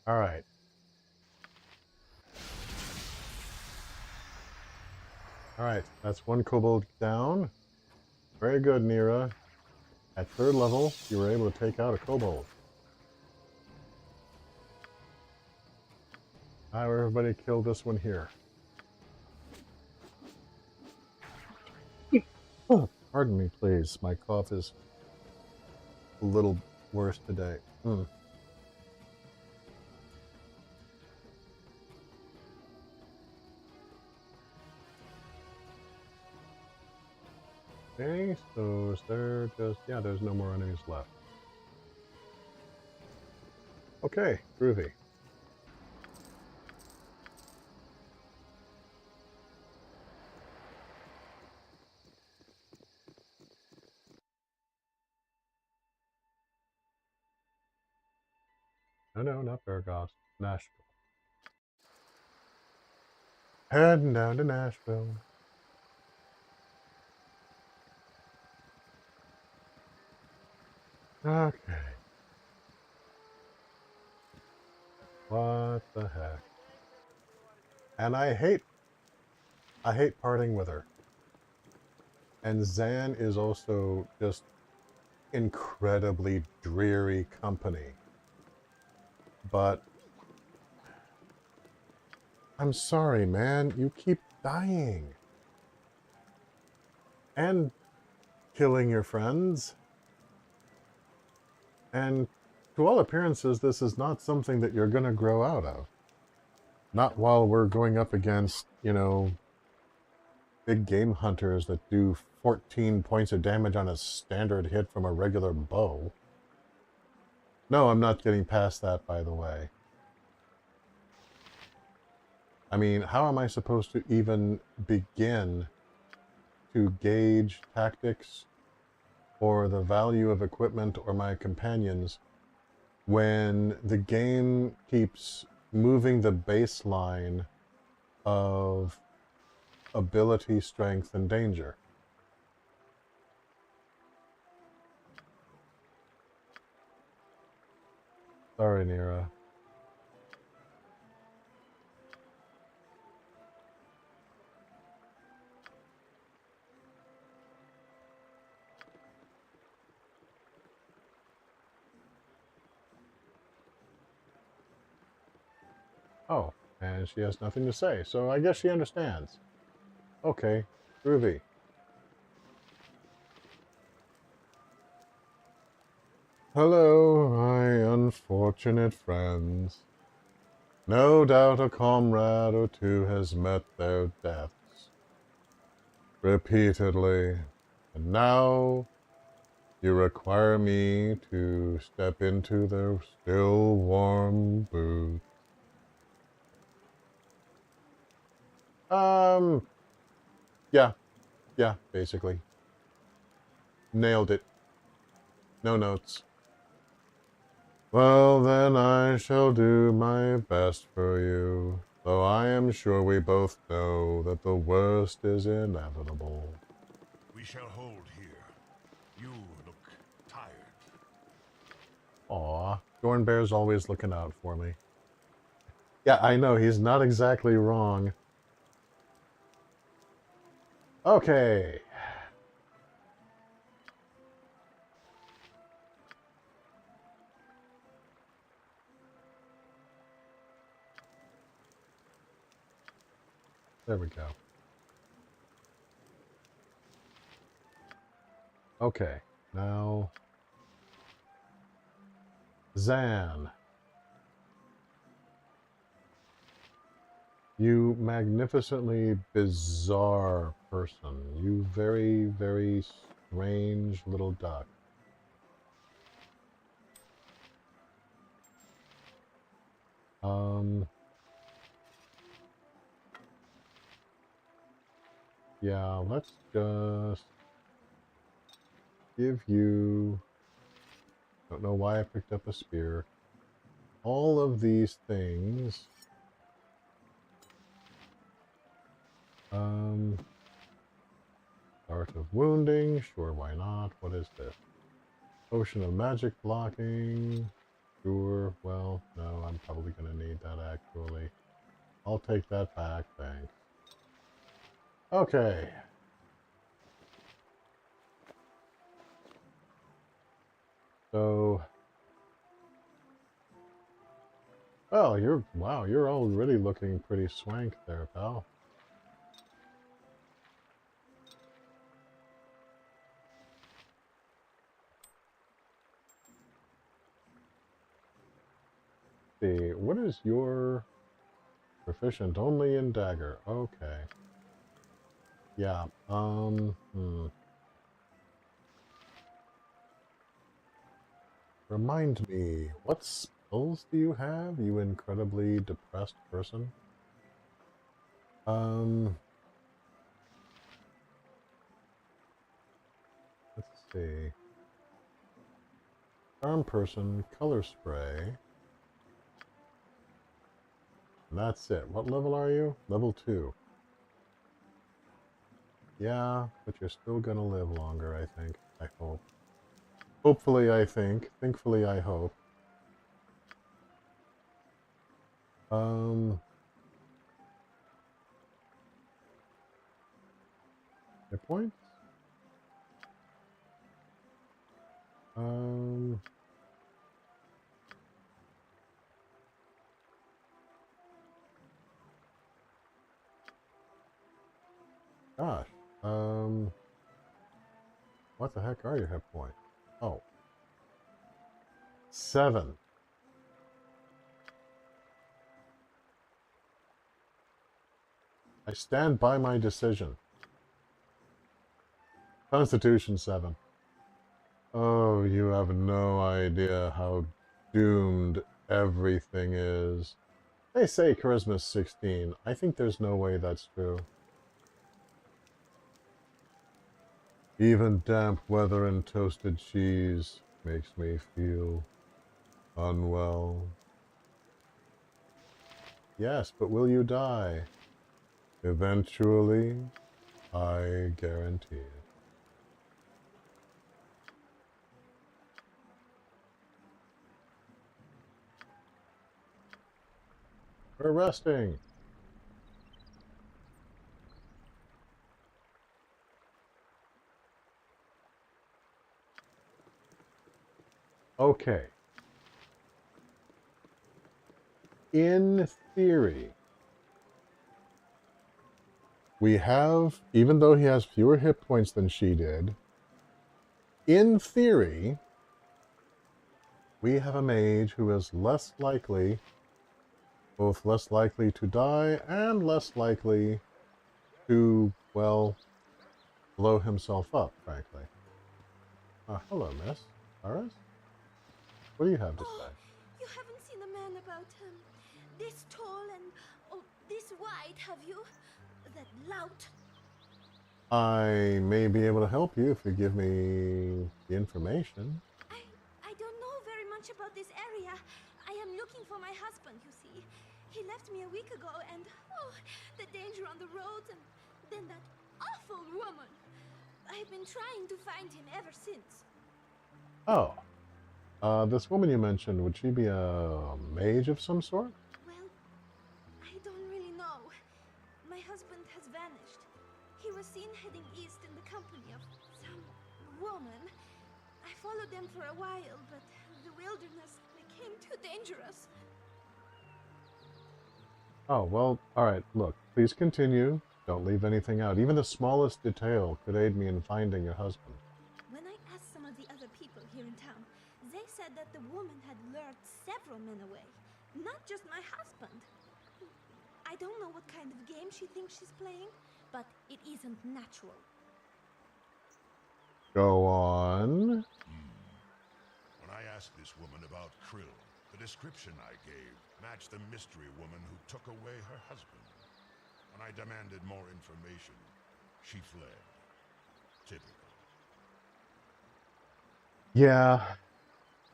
Alright. Alright, that's 1 kobold down. Very good, Nira. At 3rd level, you were able to take out a kobold. Now everybody kill this one here. Oh, pardon me, please. My cough is a little worse today. Okay, so is there just... Yeah, there's no more enemies left. Okay, groovy. No, not Baragast. Nashville. Heading down to Nashville. Okay. What the heck? And I hate parting with her. And Zan is also just incredibly dreary company. But I'm sorry, man. You keep dying. And killing your friends. And to all appearances, this is not something that you're going to grow out of. Not while we're going up against, you know, big game hunters that do 14 points of damage on a standard hit from a regular bow. No, I'm not getting past that, by the way. I mean, how am I supposed to even begin to gauge tactics or the value of equipment or my companions when the game keeps moving the baseline of ability, strength, and danger? Sorry, Nira. Oh, and she has nothing to say, so I guess she understands. Okay, groovy. Hello, my unfortunate friends. No doubt a comrade or two has met their deaths repeatedly, and now you require me to step into their still warm boots. Yeah, basically. Nailed it. No notes. Well, then I shall do my best for you, though I am sure we both know that the worst is inevitable. We shall hold here. You look tired. Aw, Dornbear's always looking out for me. Yeah, I know, he's not exactly wrong. Okay. There we go. Okay, now... Zan. You magnificently bizarre person. You very, very strange little duck. Yeah, let's just give you... Don't know why I picked up a spear. All of these things... Art of Wounding, sure, why not? What is this? Potion of Magic Blocking, sure, well, no, I'm probably going to need that actually. I'll take that back, thanks. Okay. So... Well, wow, you're already looking pretty swank there, pal. See, what is your proficient only in dagger? Okay. Yeah, Remind me, what spells do you have, you incredibly depressed person? Let's see. Charm person, color spray. And that's it. What level are you? Level 2. Yeah, but you're still gonna live longer, I think. I hope. Hopefully, I think. Thankfully, I hope. Hit points? Gosh. What the heck are your hit points? Oh. 7. I stand by my decision. Constitution 7. Oh, you have no idea how doomed everything is. They say charisma's 16. I think there's no way that's true. Even damp weather and toasted cheese makes me feel unwell. Yes, but will you die? Eventually, I guarantee it. We're resting. Okay. In theory, we have, even though he has fewer hit points than she did, in theory, we have a mage who is less likely, both less likely to die and less likely to, well, blow himself up, frankly. Hello, miss. Aris? What do you have to say? You haven't seen a man about this tall and this wide, have you? That lout. I may be able to help you if you give me the information. I don't know very much about this area. I am looking for my husband, you see. He left me a week ago and, the danger on the roads and then that awful woman. I've been trying to find him ever since. Oh. This woman you mentioned, would she be a mage of some sort? Well, I don't really know. My husband has vanished. He was seen heading east in the company of some woman. I followed them for a while, but the wilderness became too dangerous. Oh, well, alright, look, please continue. Don't leave anything out. Even the smallest detail could aid me in finding your husband. When I asked some of the other people here in town, they said that the woman had lured several men away. Not just my husband. I don't know what kind of game she thinks she's playing, but it isn't natural. Go on. When I asked this woman about Krill, the description I gave matched the mystery woman who took away her husband. When I demanded more information, she fled. Typical. Yeah,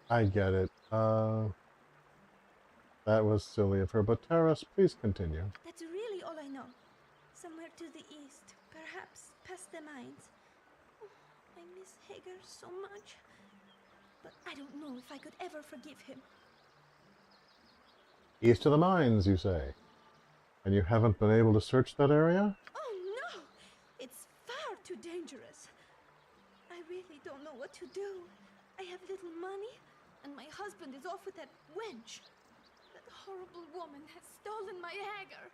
I get it. That was silly of her, but Taras, please continue. That's really all I know. Somewhere to the east, perhaps past the mines. Oh, I miss Hager so much. But I don't know if I could ever forgive him. East of the mines, you say? And you haven't been able to search that area? Oh no! It's far too dangerous. I really don't know what to do. I have little money, and my husband is off with that wench. That horrible woman has stolen my Hager.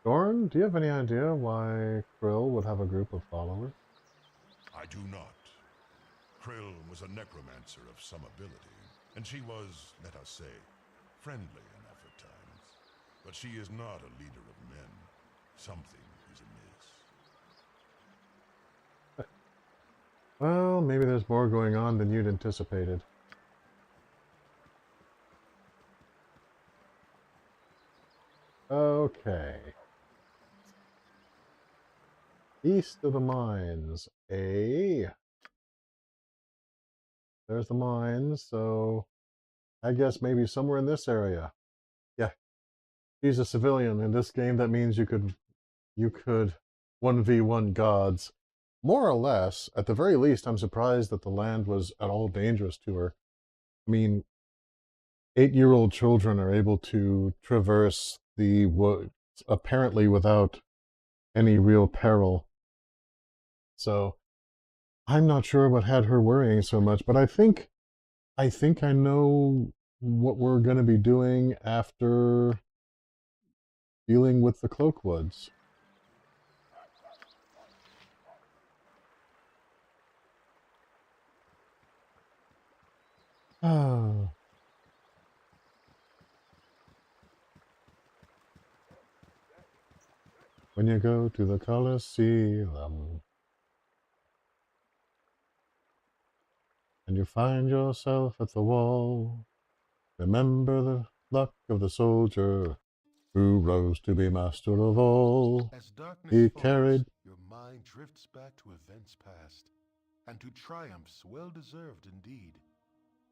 Dorn, do you have any idea why Krill would have a group of followers? I do not. Krill was a necromancer of some ability, and she was, let us say, friendly enough at times. But she is not a leader of men. Something is amiss. Well, maybe there's more going on than you'd anticipated. Okay. East of the mines. There's the mines, so I guess maybe somewhere in this area. Yeah. She's a civilian. In this game, that means you could 1v1 gods. More or less, at the very least, I'm surprised that the land was at all dangerous to her. I mean, 8-year-old children are able to traverse the woods apparently without any real peril. So I'm not sure what had her worrying so much, but I think I know what we're going to be doing after dealing with the Cloakwoods. Ah. When you go to the Colosseum. and you find yourself at the wall. Remember the luck of the soldier who rose to be master of all. As darkness He falls, carried your mind drifts back to events past, and to triumphs well-deserved indeed.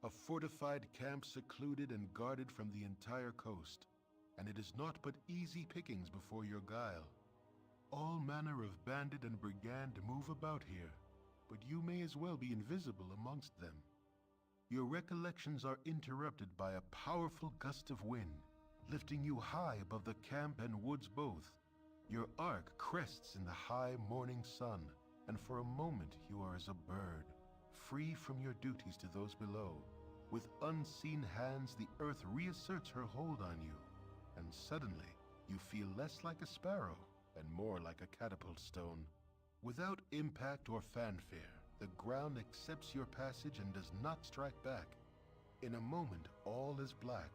A fortified camp secluded and guarded from the entire coast, and it is naught but easy pickings before your guile. All manner of bandit and brigand move about here, but you may as well be invisible amongst them. Your recollections are interrupted by a powerful gust of wind, lifting you high above the camp and woods both. Your arc crests in the high morning sun, and for a moment you are as a bird, free from your duties to those below. With unseen hands, the earth reasserts her hold on you, and suddenly you feel less like a sparrow and more like a catapult stone. Without impact or fanfare, the ground accepts your passage and does not strike back. In a moment, all is black,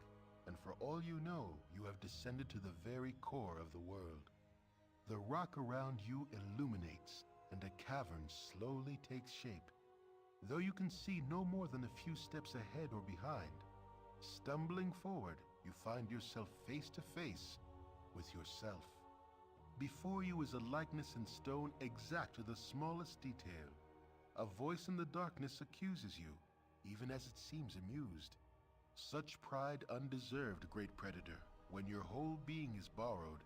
and for all you know, you have descended to the very core of the world. The rock around you illuminates, and a cavern slowly takes shape. Though you can see no more than a few steps ahead or behind, stumbling forward, you find yourself face to face with yourself. Before you is a likeness in stone exact to the smallest detail. A voice in the darkness accuses you, even as it seems amused. Such pride undeserved, great predator, when your whole being is borrowed.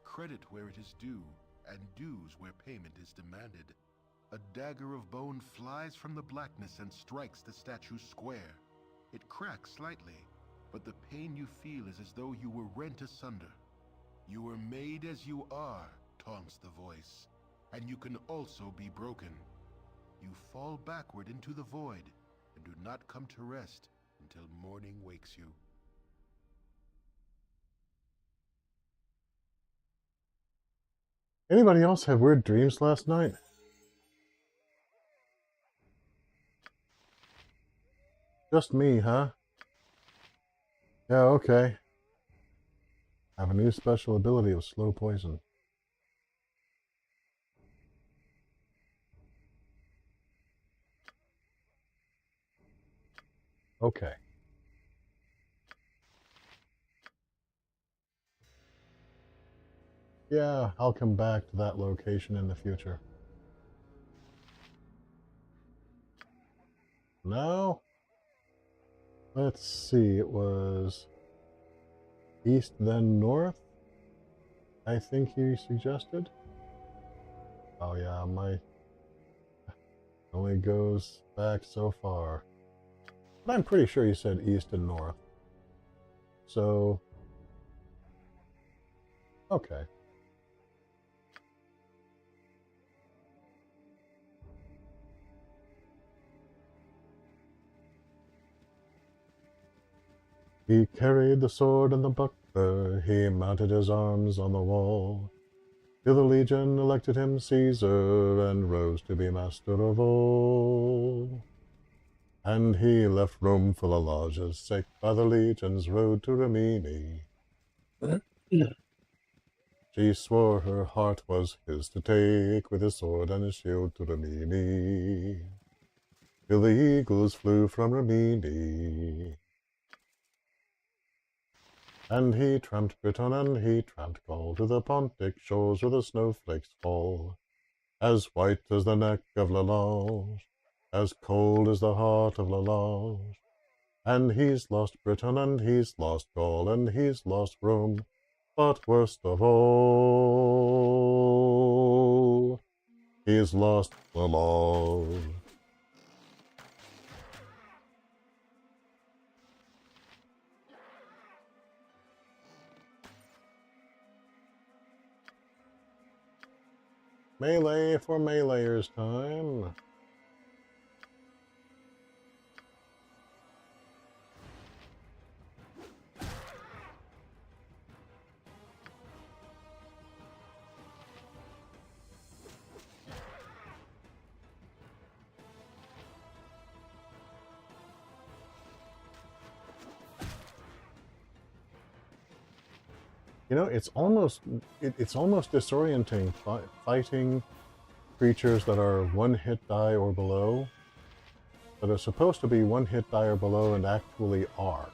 Credit where it is due, and dues where payment is demanded. A dagger of bone flies from the blackness and strikes the statue square. It cracks slightly, but the pain you feel is as though you were rent asunder. You were made as you are, taunts the voice, and you can also be broken. You fall backward into the void, and do not come to rest until morning wakes you. Anybody else have weird dreams last night? Just me, huh? Yeah, okay. I have a new special ability of slow poison. Okay. Yeah, I'll come back to that location in the future. Now, let's see, it was east then north, I think he suggested. Oh yeah, my only goes back so far. But I'm pretty sure he said east and north. So, okay. He carried the sword and the buckler, he mounted his arms on the wall, till the legion elected him Caesar, and rose to be master of all. And he left Rome full of lodges, sake by the legion's road to Rimini. She swore her heart was his to take, with his sword and his shield to Rimini, till the eagles flew from Rimini. And he tramped Britain and he tramped Gaul to the Pontic shores where the snowflakes fall, as white as the neck of Lalage, as cold as the heart of Lalage. And he's lost Britain and he's lost Gaul and he's lost Rome, but worst of all, he's lost Lalage. Melee for melayers time. You know, it's almost disorienting fighting creatures that are one hit die or below. that are supposed to be 1 hit die or below and actually are.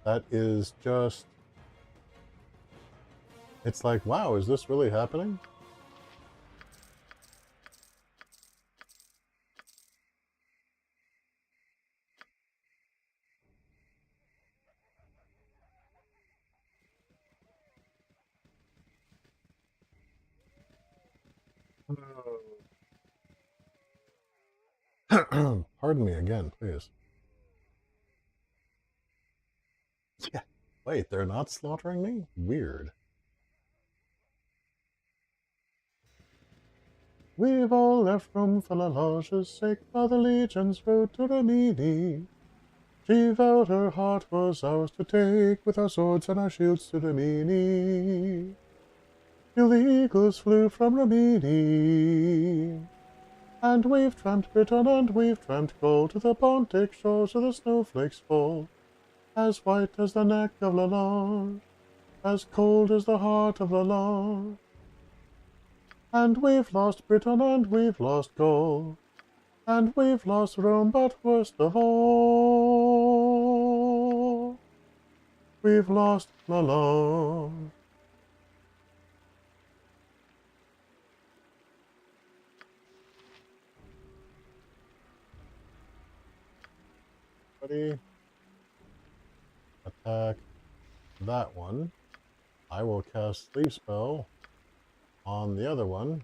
That is just... It's like, wow, is this really happening? Pardon me again, please. Yeah. Wait, they're not slaughtering me? Weird. We've all left Rome for Lalage's sake, by the legions rode to Rimini. She vowed her heart was ours to take, with our swords and our shields to Rimini. Till the eagles flew from Rimini. And we've tramped Britain and we've tramped Gaul, to the Pontic shores where the snowflakes fall, as white as the neck of Lalage, as cold as the heart of Lalage. And we've lost Britain and we've lost Gaul, and we've lost Rome, but worst of all, we've lost Lalage. Ready? Attack that one. I will cast Sleep Spell on the other one.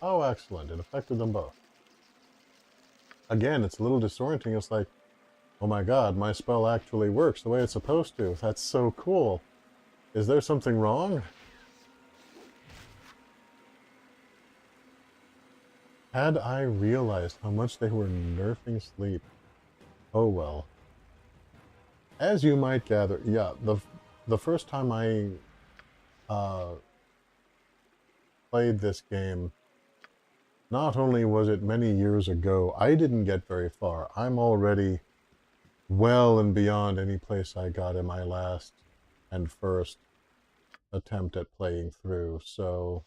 Oh, excellent. It affected them both. Again, it's a little disorienting. It's like, oh my god, my spell actually works the way it's supposed to. That's so cool. Is there something wrong? Had I realized how much they were nerfing sleep. Oh well. As you might gather, yeah, the first time I played this game, not only was it many years ago, I didn't get very far. I'm already well and beyond any place I got in my last and first attempt at playing through, so...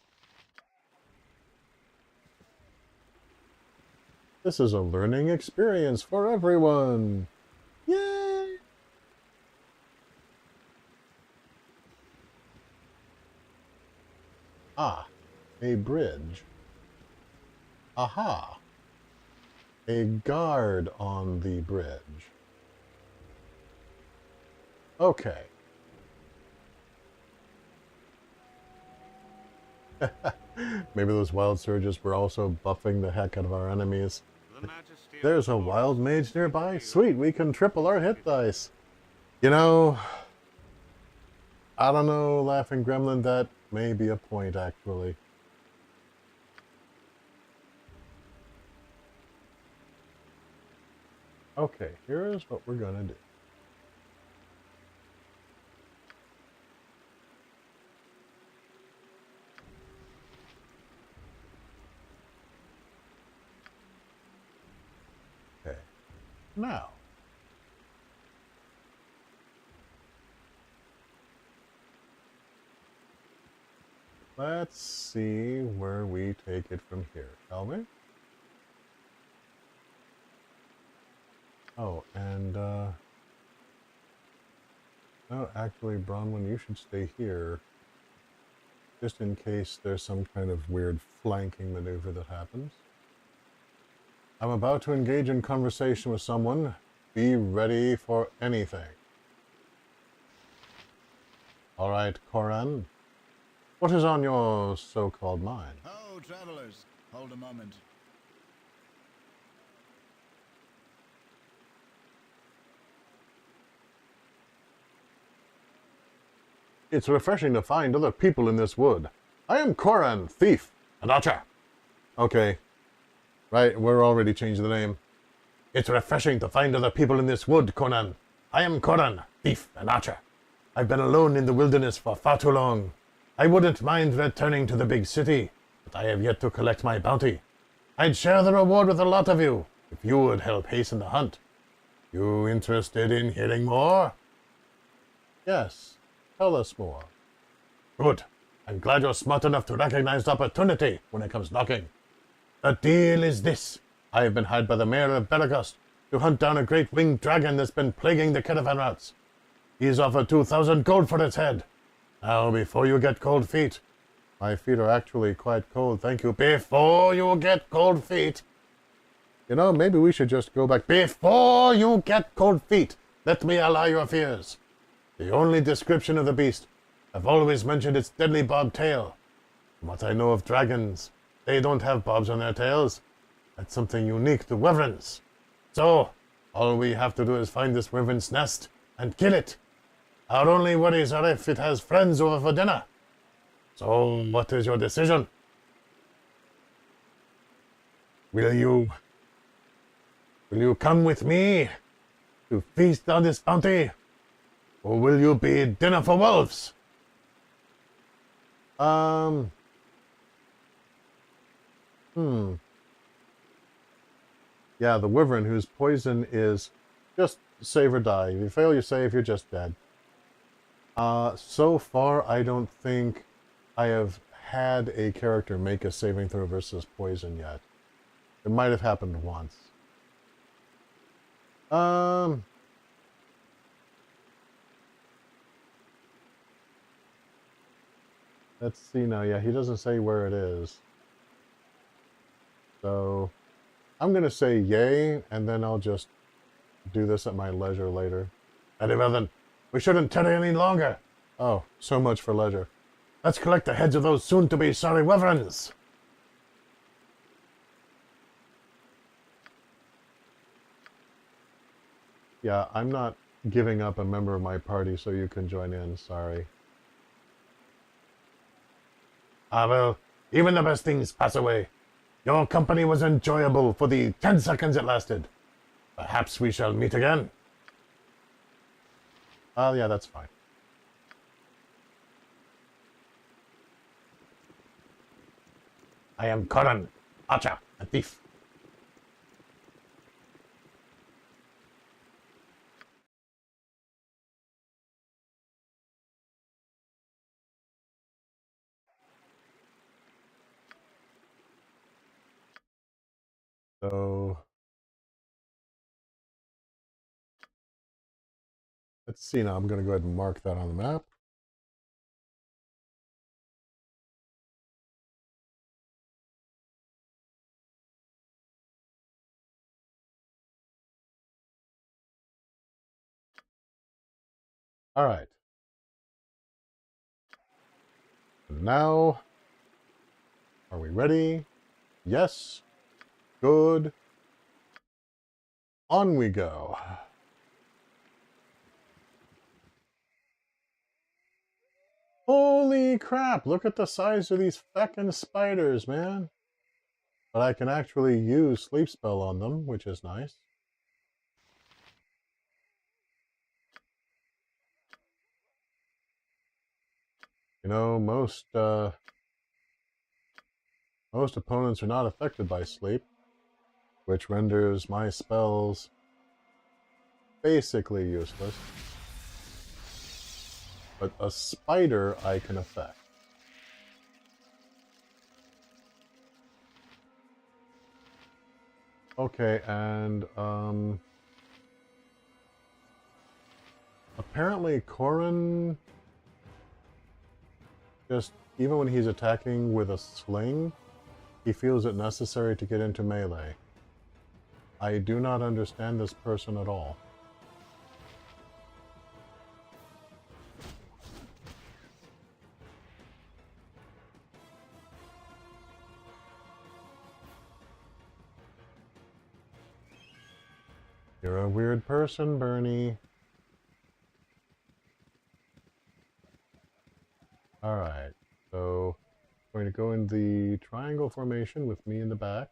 This is a learning experience for everyone! Yay! Ah, a bridge. Aha! A guard on the bridge. Okay. Maybe those wild surges were also buffing the heck out of our enemies. There's a wild mage nearby? Sweet, we can triple our hit dice. You know, I don't know, Laughing Gremlin, that may be a point, actually. Okay, here's what we're gonna do. Okay, now. Let's see where we take it from here, shall we? Oh, and, no, actually, Bronwyn, you should stay here, just in case there's some kind of weird flanking maneuver that happens. I'm about to engage in conversation with someone. Be ready for anything. All right, Koran. What is on your so-called mind? Oh, travelers, hold a moment. It's refreshing to find other people in this wood. I am Koran, thief and archer. Okay. Right, we're already changing the name. It's refreshing to find other people in this wood, Conan. I am Koran, thief and archer. I've been alone in the wilderness for far too long. I wouldn't mind returning to the big city, but I have yet to collect my bounty. I'd share the reward with a lot of you, if you would help hasten the hunt. You interested in hearing more? Yes, tell us more. Good. I'm glad you're smart enough to recognize the opportunity when it comes knocking. The deal is this. I have been hired by the mayor of Belagust to hunt down a great winged dragon that's been plaguing the caravan routes. He's offered 2,000 gold for its head. Now, before you get cold feet... My feet are actually quite cold, thank you. Before you get cold feet... You know, maybe we should just go back. Before you get cold feet, let me allay your fears. The only description of the beast, I've always mentioned its deadly bob tail. From what I know of dragons, they don't have bobs on their tails. That's something unique to wyverns. So, all we have to do is find this wyvern's nest and kill it. Our only worries are if it has friends over for dinner. So, what is your decision? Will you come with me to feast on this bounty? Or will you be dinner for wolves? Yeah, the wyvern whose poison is just save or die. If you fail, you save, you're just dead. So far, I don't think I have had a character make a saving throw versus poison yet. It might have happened once. Let's see now. Yeah, he doesn't say where it is. So, I'm going to say yay, and then I'll just do this at my leisure later. Very well then. We shouldn't tarry any longer. Oh, so much for leisure. Let's collect the heads of those soon-to-be sorry wyverns. Yeah, I'm not giving up a member of my party so you can join in, sorry. Ah well, even the best things pass away. Your company was enjoyable for the 10 seconds it lasted. Perhaps we shall meet again. Yeah, that's fine. I am Coran, archer, a thief. So, let's see now. I'm going to go ahead and mark that on the map. All right. Now, are we ready? Yes. Good. On we go. Holy crap, look at the size of these feckin' spiders, man. But I can actually use sleep spell on them, which is nice. You know, most opponents are not affected by sleep, which renders my spells basically useless. But a spider I can affect. Okay, and apparently Corin just, even when he's attacking with a sling, he feels it necessary to get into melee. I do not understand this person at all. You're a weird person, Bernie. Alright, so I'm going to go in the triangle formation with me in the back.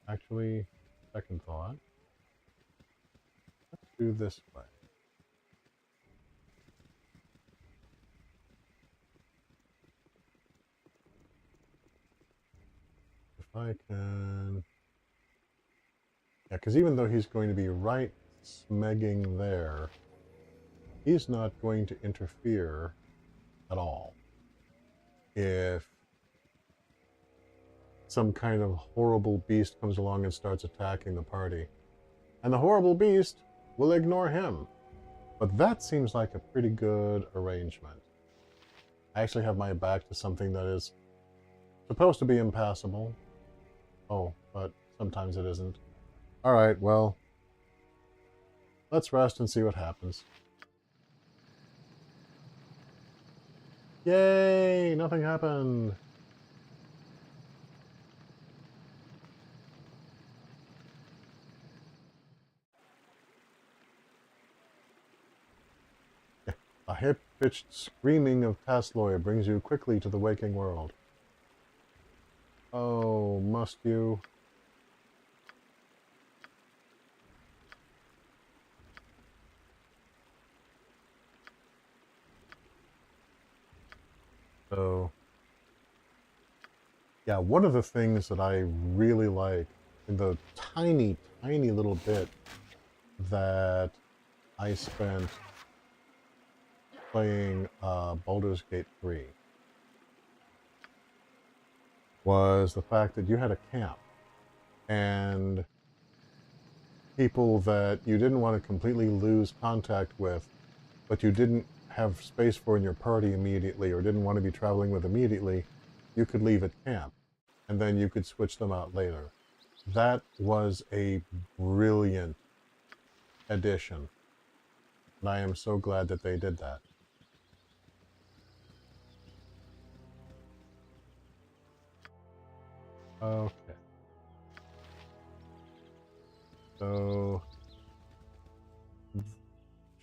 Actually, second thought. Let's do this way. If I can... Yeah, because even though he's going to be right smegging there, he's not going to interfere at all. if some kind of horrible beast comes along and starts attacking the party. And the horrible beast will ignore him. But that seems like a pretty good arrangement. I actually have my back to something that is supposed to be impassable. Oh, but sometimes it isn't. Alright, well, let's rest and see what happens. Yay! Nothing happened! A high-pitched screaming of Tasloy brings you quickly to the waking world. Oh, must you? So, yeah, one of the things that I really like in the tiny, tiny little bit that I spent playing Baldur's Gate 3 was the fact that you had a camp and people that you didn't want to completely lose contact with, but you didn't have space for in your party immediately or didn't want to be traveling with immediately, you could leave at camp and then you could switch them out later. That was a brilliant addition, and I am so glad that they did that. Okay. So,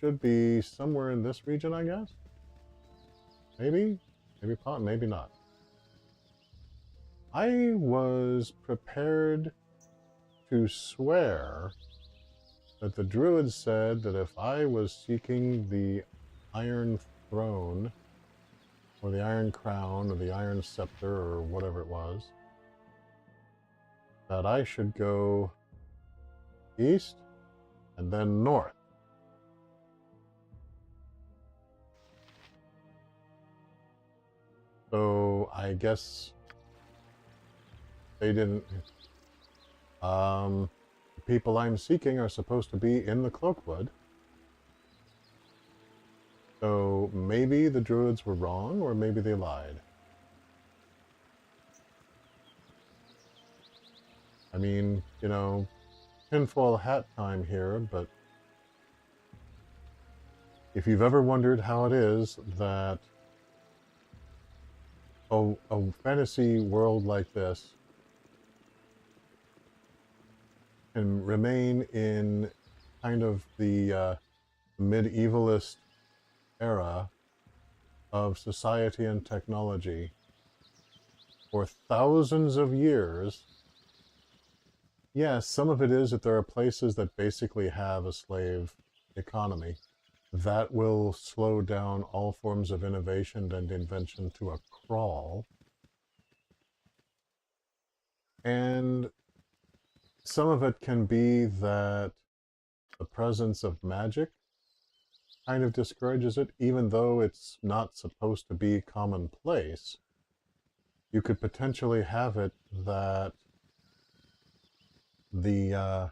should be somewhere in this region, I guess? Maybe? Maybe not. I was prepared to swear that the druid said that if I was seeking the Iron Throne, or the Iron Crown, or the Iron Scepter, or whatever it was, that I should go east and then north. So I guess they didn't. The people I'm seeking are supposed to be in the Cloakwood. So maybe the druids were wrong, or maybe they lied. I mean, you know, tinfoil hat time here, but if you've ever wondered how it is that a fantasy world like this can remain in kind of the medievalist era of society and technology for thousands of years. Yes, some of it is that there are places that basically have a slave economy. That will slow down all forms of innovation and invention to a crawl. And some of it can be that the presence of magic kind of discourages it, even though it's not supposed to be commonplace. You could potentially have it that the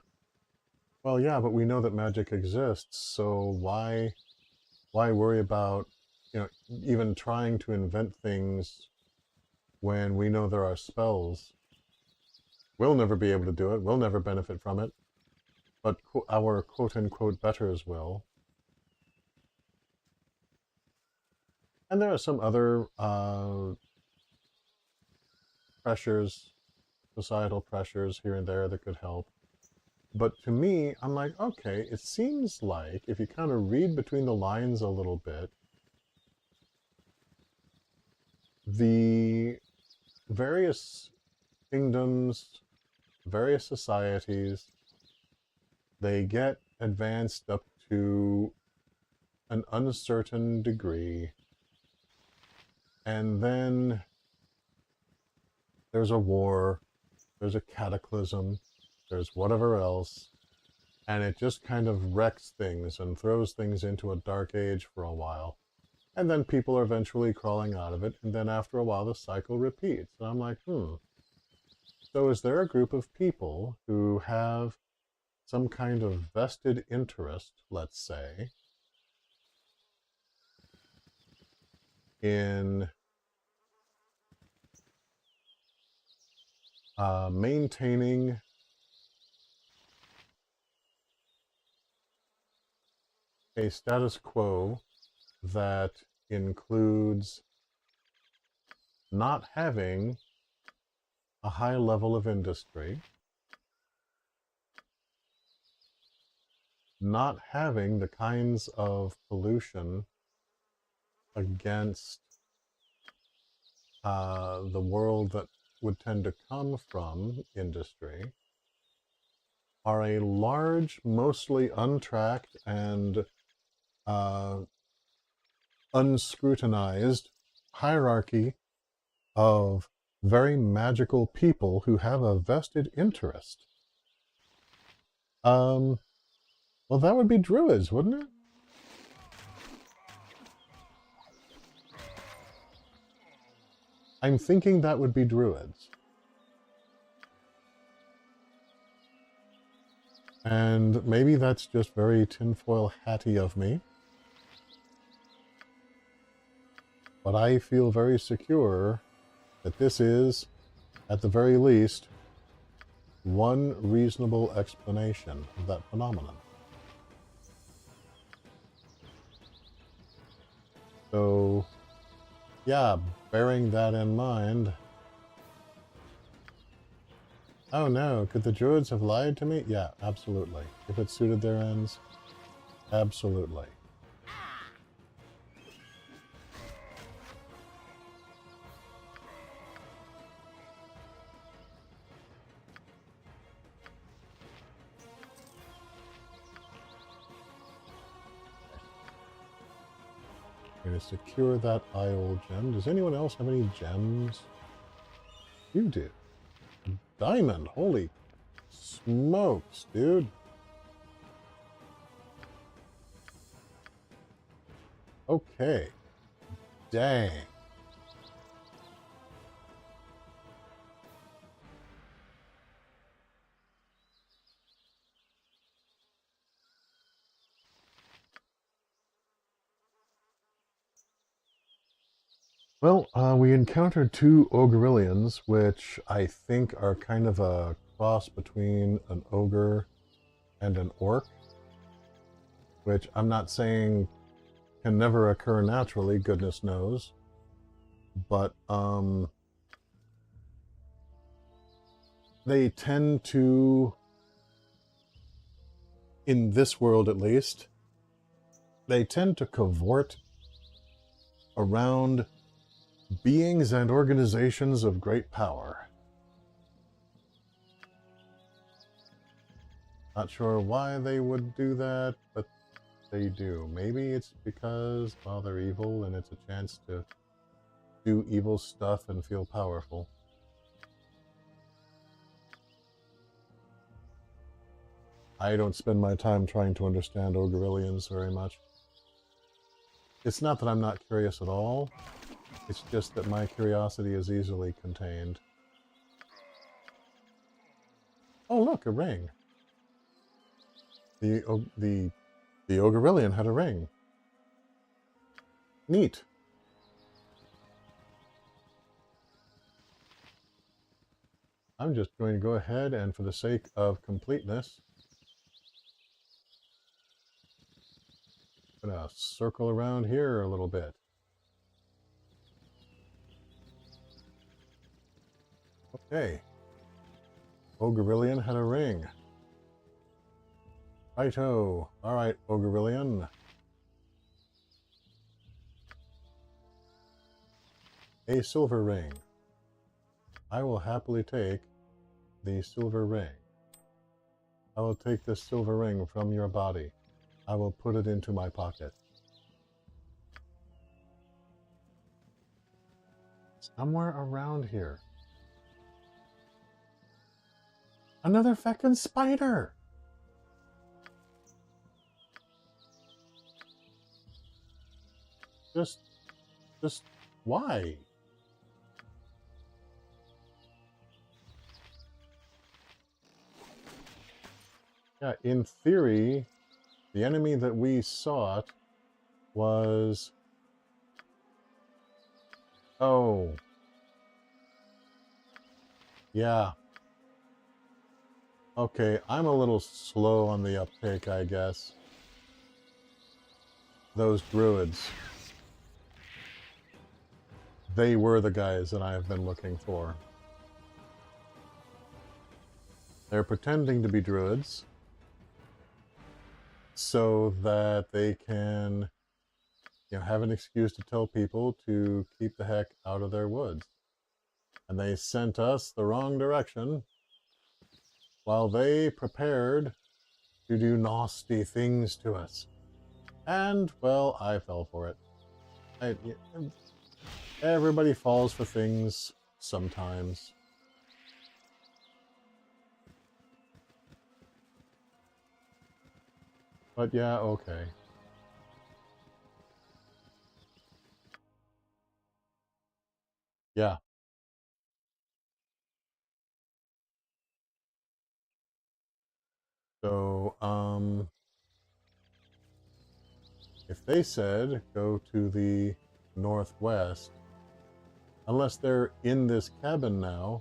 well, yeah, but we know that magic exists, so why worry about, you know, even trying to invent things when we know there are spells? We'll never be able to do it. We'll never benefit from it. But our quote-unquote betters will. And there are some other pressures, societal pressures here and there that could help. But to me, I'm like, okay, it seems like if you kind of read between the lines a little bit, the various kingdoms, various societies, they get advanced up to an uncertain degree, and then there's a war, there's a cataclysm, there's whatever else, and it just kind of wrecks things and throws things into a dark age for a while. And then people are eventually crawling out of it, and then after a while the cycle repeats. And I'm like, So is there a group of people who have some kind of vested interest, let's say, in maintaining a status quo that includes not having a high level of industry, not having the kinds of pollution against the world that would tend to come from industry, are a large, mostly untracked and unscrutinized hierarchy of very magical people who have a vested interest. Well, that would be druids, wouldn't it? I'm thinking that would be druids. And maybe that's just very tinfoil hatty of me. But I feel very secure that this is, at the very least, one reasonable explanation of that phenomenon. So, yeah, bearing that in mind... Oh no, could the druids have lied to me? Yeah, absolutely. If it suited their ends, absolutely. I'm going to secure that IOL gem. Does anyone else have any gems? You do. Diamond, holy smokes, dude. Okay. Dang. Well, we encountered two Ogrillions, which I think are kind of a cross between an ogre and an orc, which I'm not saying can never occur naturally, goodness knows, but they tend to, in this world at least, they tend to cavort around beings and organizations of great power. Not sure why they would do that, but they do. Maybe it's because, well, they're evil and it's a chance to do evil stuff and feel powerful. I don't spend my time trying to understand Ogrillions very much. It's not that I'm not curious at all. It's just that my curiosity is easily contained. Oh, look, a ring. The Ogrillion had a ring. Neat. I'm just going to go ahead and, for the sake of completeness, I'm going to circle around here a little bit. Okay. Ogrillion had a ring. Righto. Alright, Ogrillion. A silver ring. I will happily take the silver ring. I will take this silver ring from your body. I will put it into my pocket. Somewhere around here. Another feckin' spider! Just why? Yeah, in theory, the enemy that we sought was... Oh. Yeah. Okay, I'm a little slow on the uptake, I guess. Those druids. They were the guys that I've been looking for. They're pretending to be druids so that they can, you know, have an excuse to tell people to keep the heck out of their woods. And they sent us the wrong direction while they prepared to do nasty things to us. And, well, I fell for it. Everybody falls for things sometimes. But yeah, okay. Yeah. So, if they said go to the northwest, unless they're in this cabin now,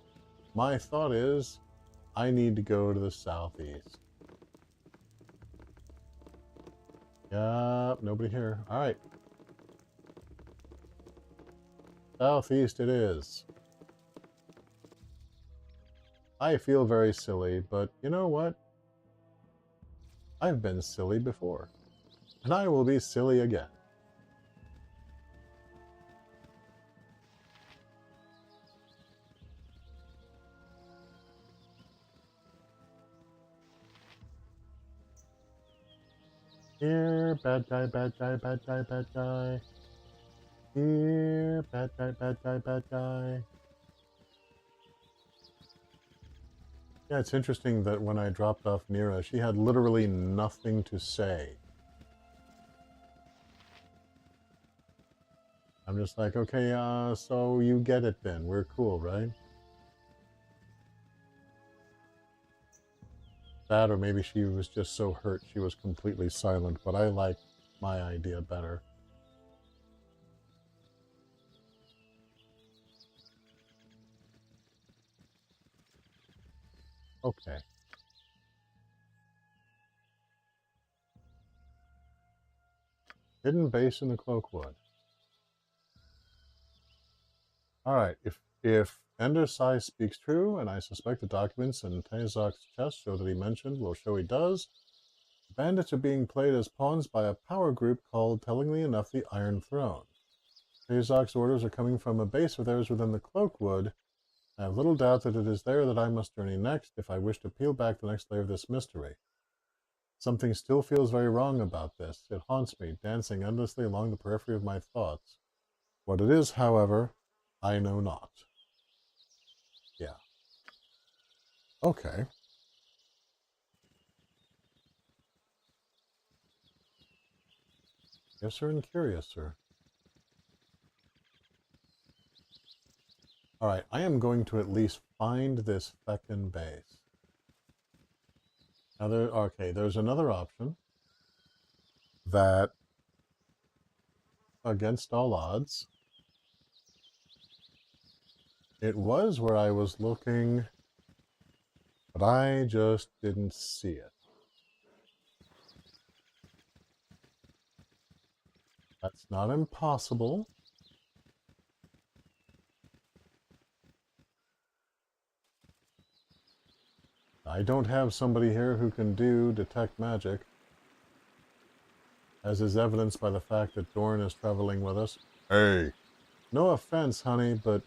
my thought is I need to go to the southeast. Yep, nobody here. All right. Southeast it is. I feel very silly, but you know what? I've been silly before, and I will be silly again. Here, bad guy, bad guy, bad guy, bad guy. Here, bad guy, bad guy, bad guy. Yeah, it's interesting that when I dropped off Nira, she had literally nothing to say. I'm just like, okay, so you get it then. We're cool, right? That, or maybe she was just so hurt she was completely silent, but I like my idea better. Okay. Hidden base in the Cloakwood. Alright, if Ender's size speaks true, and I suspect the documents in Tazok's chest show that he mentioned will show he does, the bandits are being played as pawns by a power group called, tellingly enough, the Iron Throne. Tazok's orders are coming from a base of theirs within the Cloakwood. I have little doubt that it is there that I must journey next if I wish to peel back the next layer of this mystery. Something still feels very wrong about this. It haunts me, dancing endlessly along the periphery of my thoughts. What it is, however, I know not. Yeah. Okay. Yes, sir, and curious, sir. Alright, I am going to at least find this feckin' base. Now, there's another option that, against all odds, it was where I was looking, but I just didn't see it. That's not impossible. I don't have somebody here who can detect magic, as is evidenced by the fact that Dorn is traveling with us. Hey! No offense, honey, but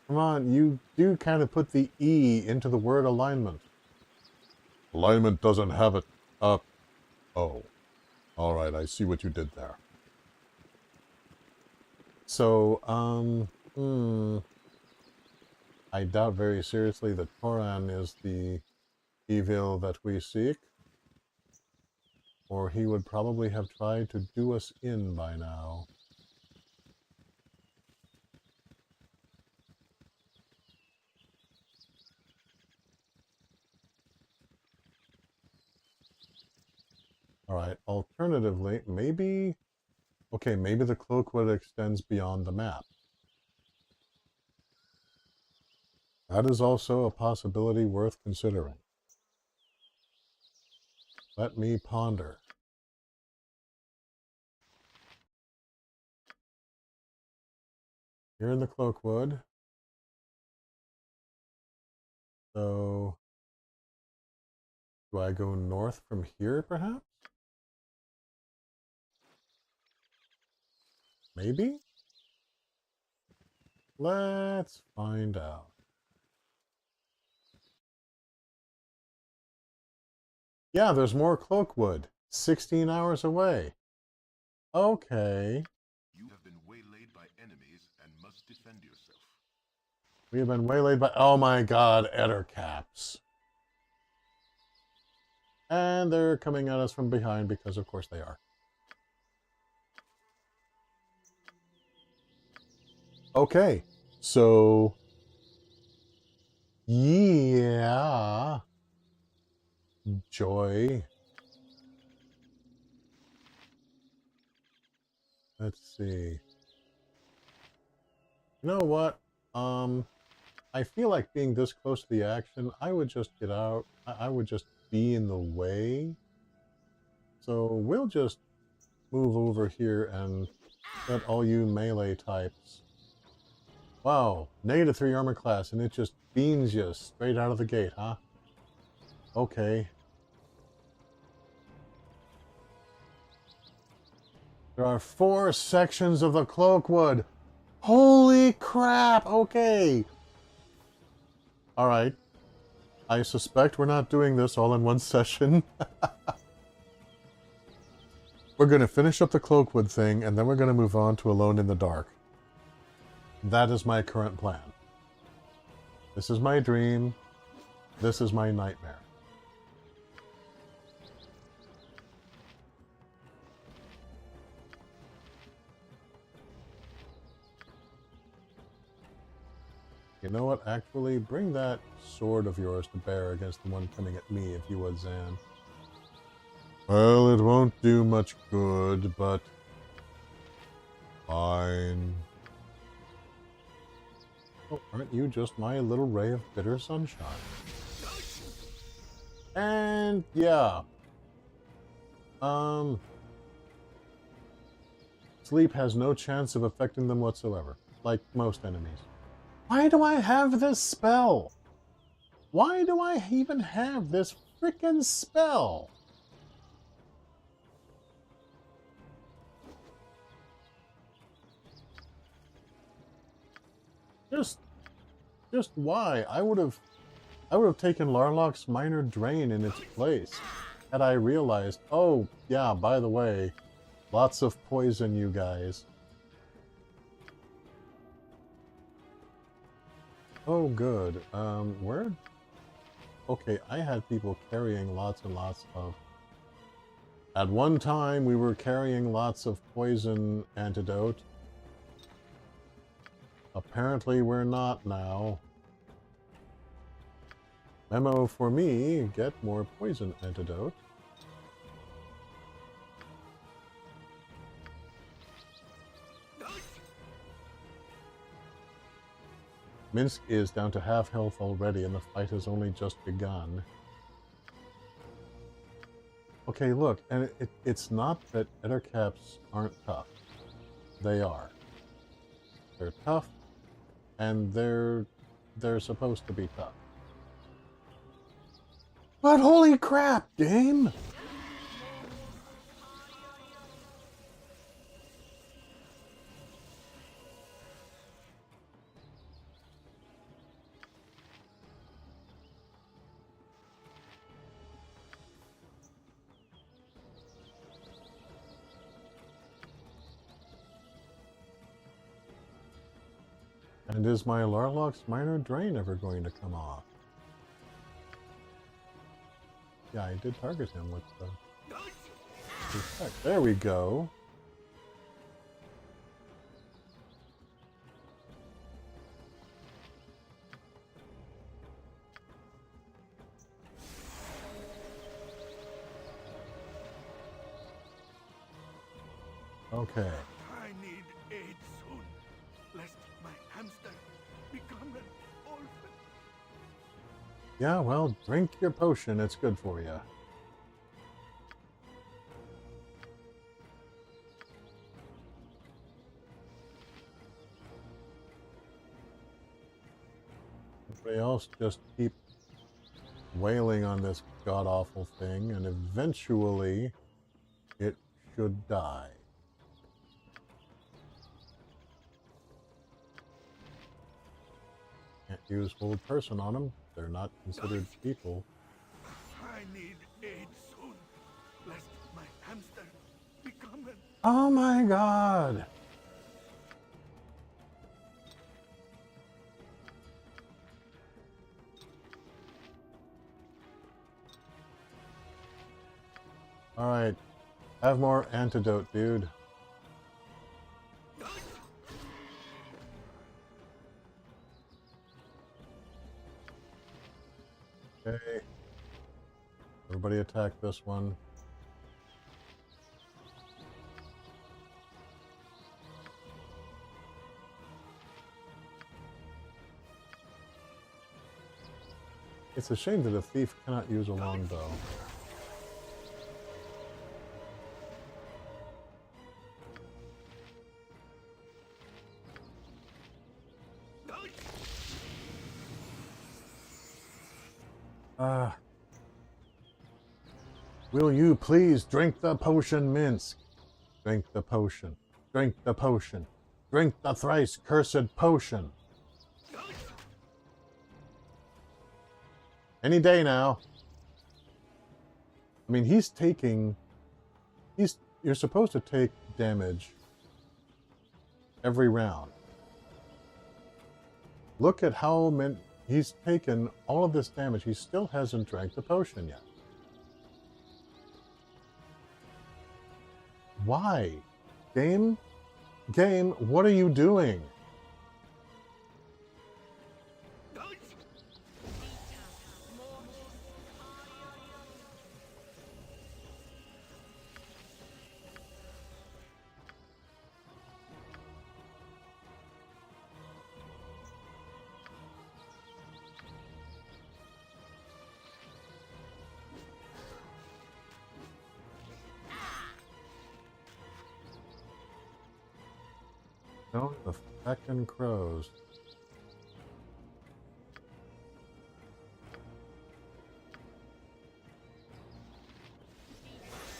come on, you do kind of put the E into the word alignment. Alignment doesn't have it up. Oh. Alright, I see what you did there. So, I doubt very seriously that Toran is the evil that we seek, or he would probably have tried to do us in by now. Alright, alternatively, maybe... Okay, maybe the Cloakwood extends beyond the map. That is also a possibility worth considering. Let me ponder. Here in the Cloakwood. So, do I go north from here, perhaps? Maybe? Let's find out. Yeah, there's more Cloakwood. 16 hours away. Okay. You have been waylaid by enemies and must defend yourself. We have been waylaid by... Oh my god, Ettercaps. And they're coming at us from behind because of course they are. Okay, so... Yeah... Joy. Let's see. You know what? I feel like being this close to the action, I would just get out. I would just be in the way. So we'll just move over here and let all you melee types. Wow, -3 armor class, and it just beams you straight out of the gate, huh? Okay. There are 4 sections of the Cloakwood. Holy crap! Okay. Alright. I suspect we're not doing this all in one session. We're going to finish up the Cloakwood thing, and then we're going to move on to Alone in the Dark. That is my current plan. This is my dream. This is my nightmare. You know what? Actually, bring that sword of yours to bear against the one coming at me, if you would, Zan. Well, it won't do much good, but... fine. Oh, aren't you just my little ray of bitter sunshine? And, yeah. Sleep has no chance of affecting them whatsoever, like most enemies. Why do I have this spell? Why do I even have this frickin' spell? Just why? I would have taken Larlock's Minor Drain in its place had I realized, oh yeah, by the way, lots of poison, you guys. Oh, good. Where? Okay, I had people carrying lots and lots of... At one time, we were carrying lots of poison antidote. Apparently, we're not now. Memo for me, get more poison antidote. Minsk is down to half health already, and the fight has only just begun. Okay, look, and it's not that Ettercaps aren't tough. They are. They're tough, and they're supposed to be tough. But holy crap, game! And is my Larlock's Minor Drain ever going to come off? Yeah, I did target him with the... Respect. There we go. Okay. I need aid soon, lest my hamster become an orphan. Yeah, well, drink your potion. It's good for you. Everybody else just keep wailing on this god-awful thing, and eventually it should die. Can't use hold person on them. They're not considered people. I need aid soon, lest my hamster become an... Oh my god! Alright. Have more antidote, dude. Okay. Everybody attack this one. It's a shame that a thief cannot use a longbow. Will you please drink the potion, Minsk? Drink the potion. Drink the potion. Drink the thrice cursed potion. Any day now. I mean, you're supposed to take damage every round. Look at how many, he's taken all of this damage. He still hasn't drank the potion yet. Why? Game, what are you doing? No, the feckin' crows.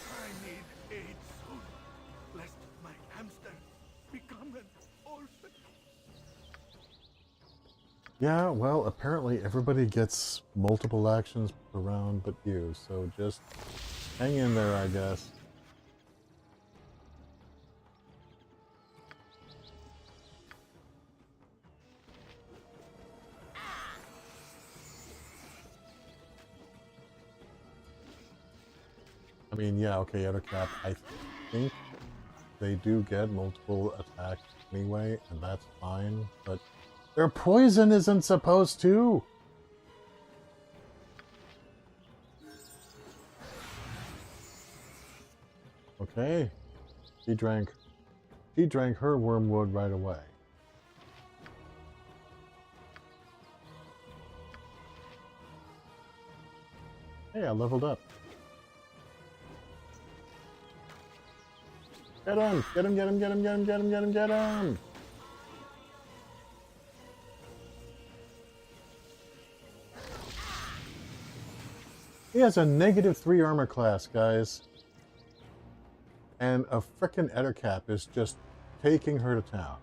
I need aid soon, lest my hamster become an orphan. Yeah, well, apparently everybody gets multiple actions per round but you, so just hang in there, I guess. I mean, yeah, okay, other cap. I think they do get multiple attacks anyway, and that's fine, but their poison isn't supposed to! Okay. She drank her wormwood right away. Hey, I leveled up. Get him! Get him, get him, get him, get him, get him, get him, get him! He has a -3 armor class, guys. And a frickin' Ettercap is just taking her to town.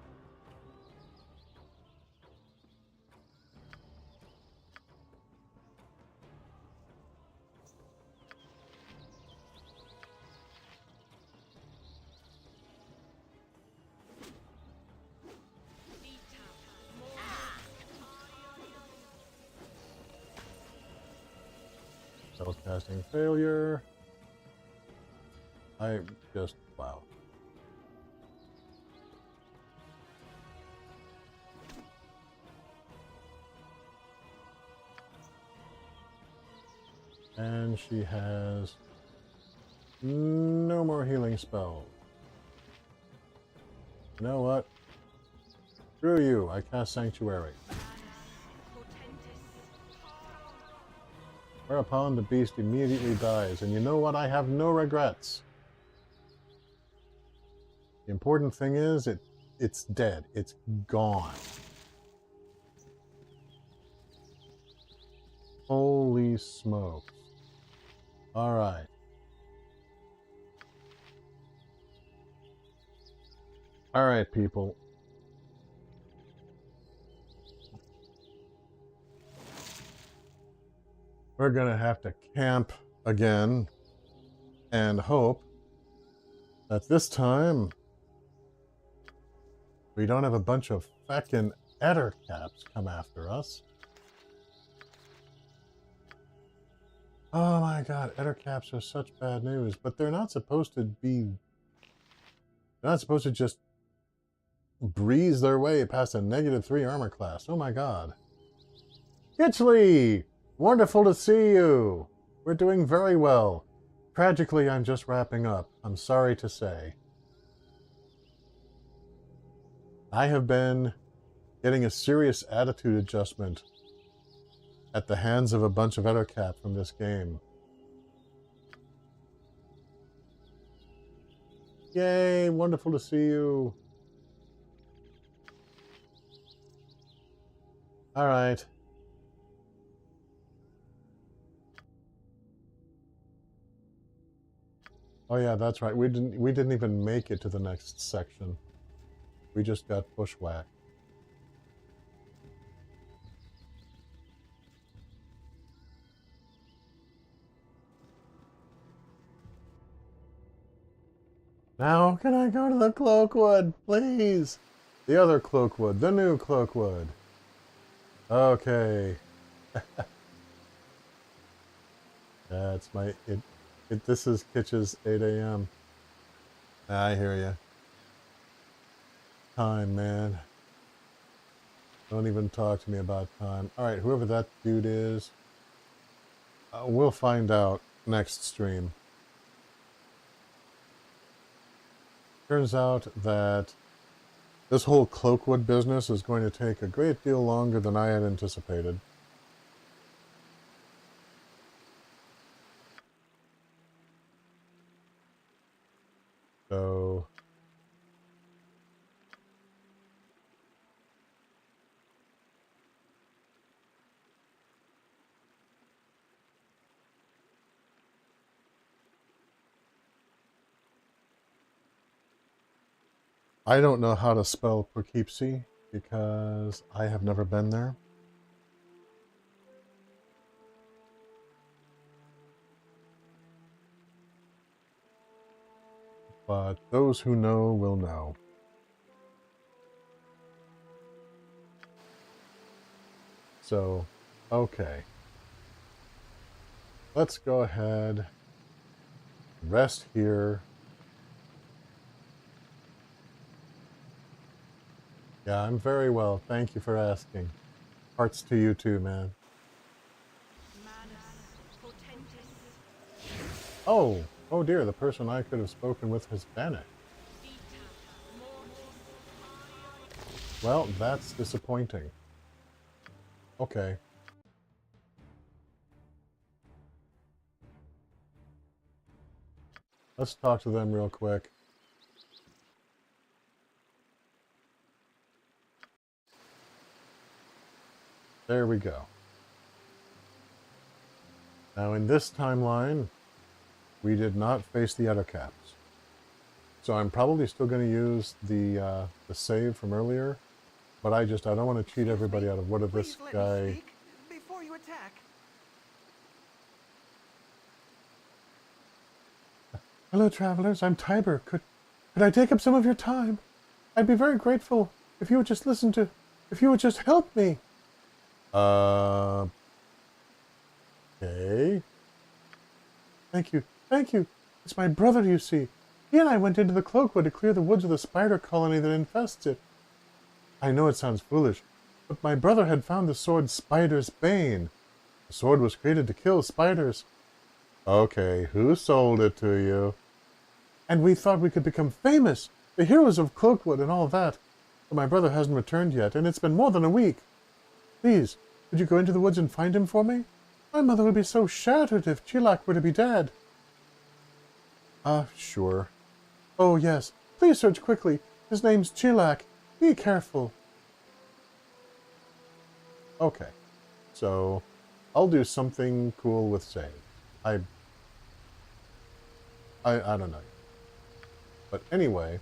Spellcasting failure. I just, wow. And she has no more healing spells. You know what? Screw you. I cast Sanctuary. Whereupon the beast immediately dies. And you know what? I have no regrets. The important thing is it's dead. It's gone. Holy smokes. Alright. Alright, people. We're gonna have to camp again and hope that this time we don't have a bunch of feckin' ettercaps come after us. Oh my god, ettercaps are such bad news, but they're not supposed to be... They're not supposed to just breeze their way past a -3 armor class. Oh my god. Kitchley! Wonderful to see you! We're doing very well. Tragically, I'm just wrapping up. I'm sorry to say. I have been getting a serious attitude adjustment at the hands of a bunch of ettercap from this game. Yay! Wonderful to see you! Alright. Oh yeah, that's right. We didn't even make it to the next section. We just got bushwhacked. Now can I go to the Cloakwood, please? The other Cloakwood, the new Cloakwood. Okay. That's my this is Kitch's 8 a.m. I hear you. Time, man. Don't even talk to me about time. Alright, whoever that dude is, we'll find out next stream. Turns out that this whole Cloakwood business is going to take a great deal longer than I had anticipated. So... I don't know how to spell Poughkeepsie because I have never been there. But those who know will know. So, okay. Let's go ahead, rest here. Yeah, I'm very well. Thank you for asking. Hearts to you too, man. Oh, oh dear, the person I could have spoken with has vanished. Well, that's disappointing. Okay. Let's talk to them real quick. There we go. Now in this timeline, we did not face the ettercaps. So I'm probably still going to use the save from earlier, but I don't want to cheat everybody out of what if this guy... Before you attack. Hello, travelers. I'm Tiber. Could I take up some of your time? I'd be very grateful if you would just listen to... If you would just help me. Okay. Thank you. Thank you. It's my brother, you see. He and I went into the Cloakwood to clear the woods of the spider colony that infests it. I know it sounds foolish, but my brother had found the sword Spider's Bane. The sword was created to kill spiders. Okay, who sold it to you? And we thought we could become famous. The heroes of Cloakwood and all that. But my brother hasn't returned yet, and it's been more than a week. Please, could you go into the woods and find him for me? My mother would be so shattered if Chilak were to be dead. Sure. Oh, yes. Please search quickly. His name's Chilak. Be careful. Okay. So, I'll do something cool with save. I don't know. But anyway,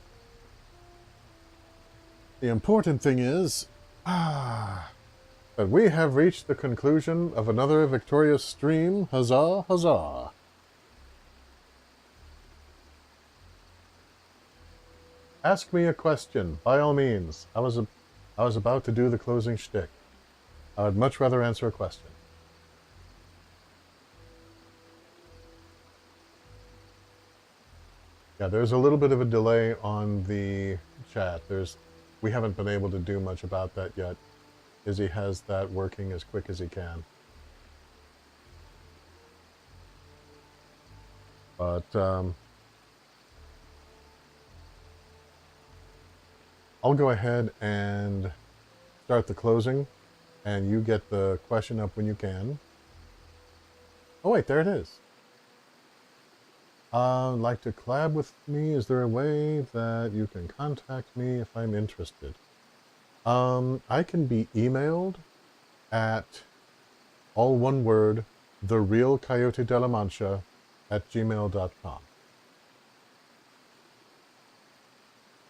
the important thing is that we have reached the conclusion of another victorious stream. Huzzah, huzzah. Ask me a question, by all means. I was about to do the closing shtick. I would much rather answer a question. Yeah, there's a little bit of a delay on the chat. We haven't been able to do much about that yet. Izzy has that working as quick as he can. But I'll go ahead and start the closing, and you get the question up when you can. Oh wait, there it is. Like to collab with me? Is there a way that you can contact me if I'm interested? I can be emailed at, all one word, therealcoyotedelamancha@gmail.com.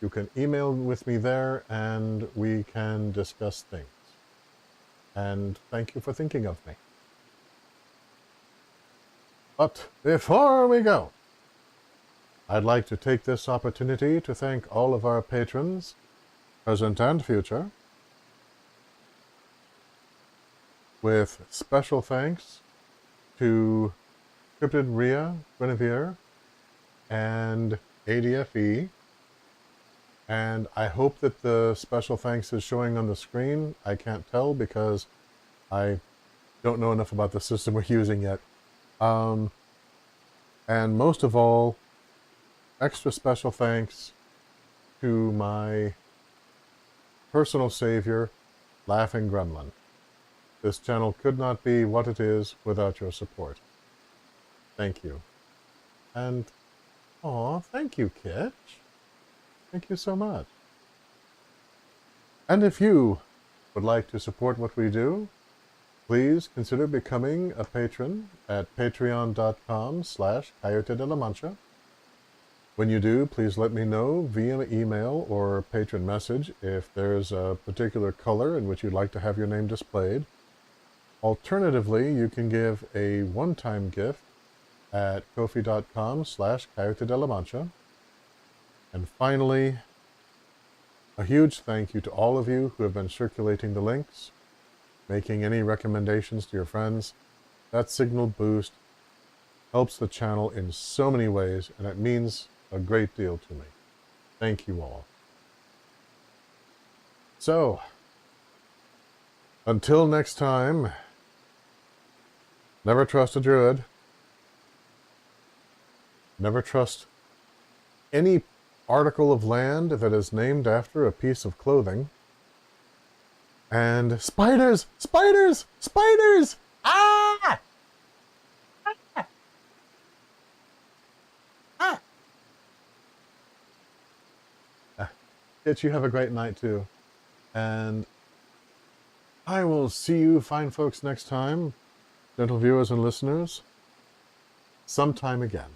You can email with me there and we can discuss things. And thank you for thinking of me. But before we go, I'd like to take this opportunity to thank all of our patrons, present and future, with special thanks to Cryptid Rhea, Guinevere, and ADFE. And I hope that the special thanks is showing on the screen. I can't tell because I don't know enough about the system we're using yet. And most of all, extra special thanks to my personal savior, Laughing Gremlin. This channel could not be what it is without your support. Thank you. And, aw, thank you, Kitch. Thank you so much. And if you would like to support what we do, please consider becoming a patron at patreon.com/CoyoteDeLaMancha. When you do, please let me know via email or patron message if there's a particular color in which you'd like to have your name displayed. Alternatively, you can give a one-time gift at kofi.com/CoyoteDeLaMancha. And finally, a huge thank you to all of you who have been circulating the links, making any recommendations to your friends. That signal boost helps the channel in so many ways, and it means a great deal to me. Thank you all. So, until next time, never trust a druid. Never trust any article of land that is named after a piece of clothing. And spiders! Spiders! Spiders! Ah! Kitch, you have a great night too. And I will see you fine folks next time, gentle viewers and listeners, sometime again.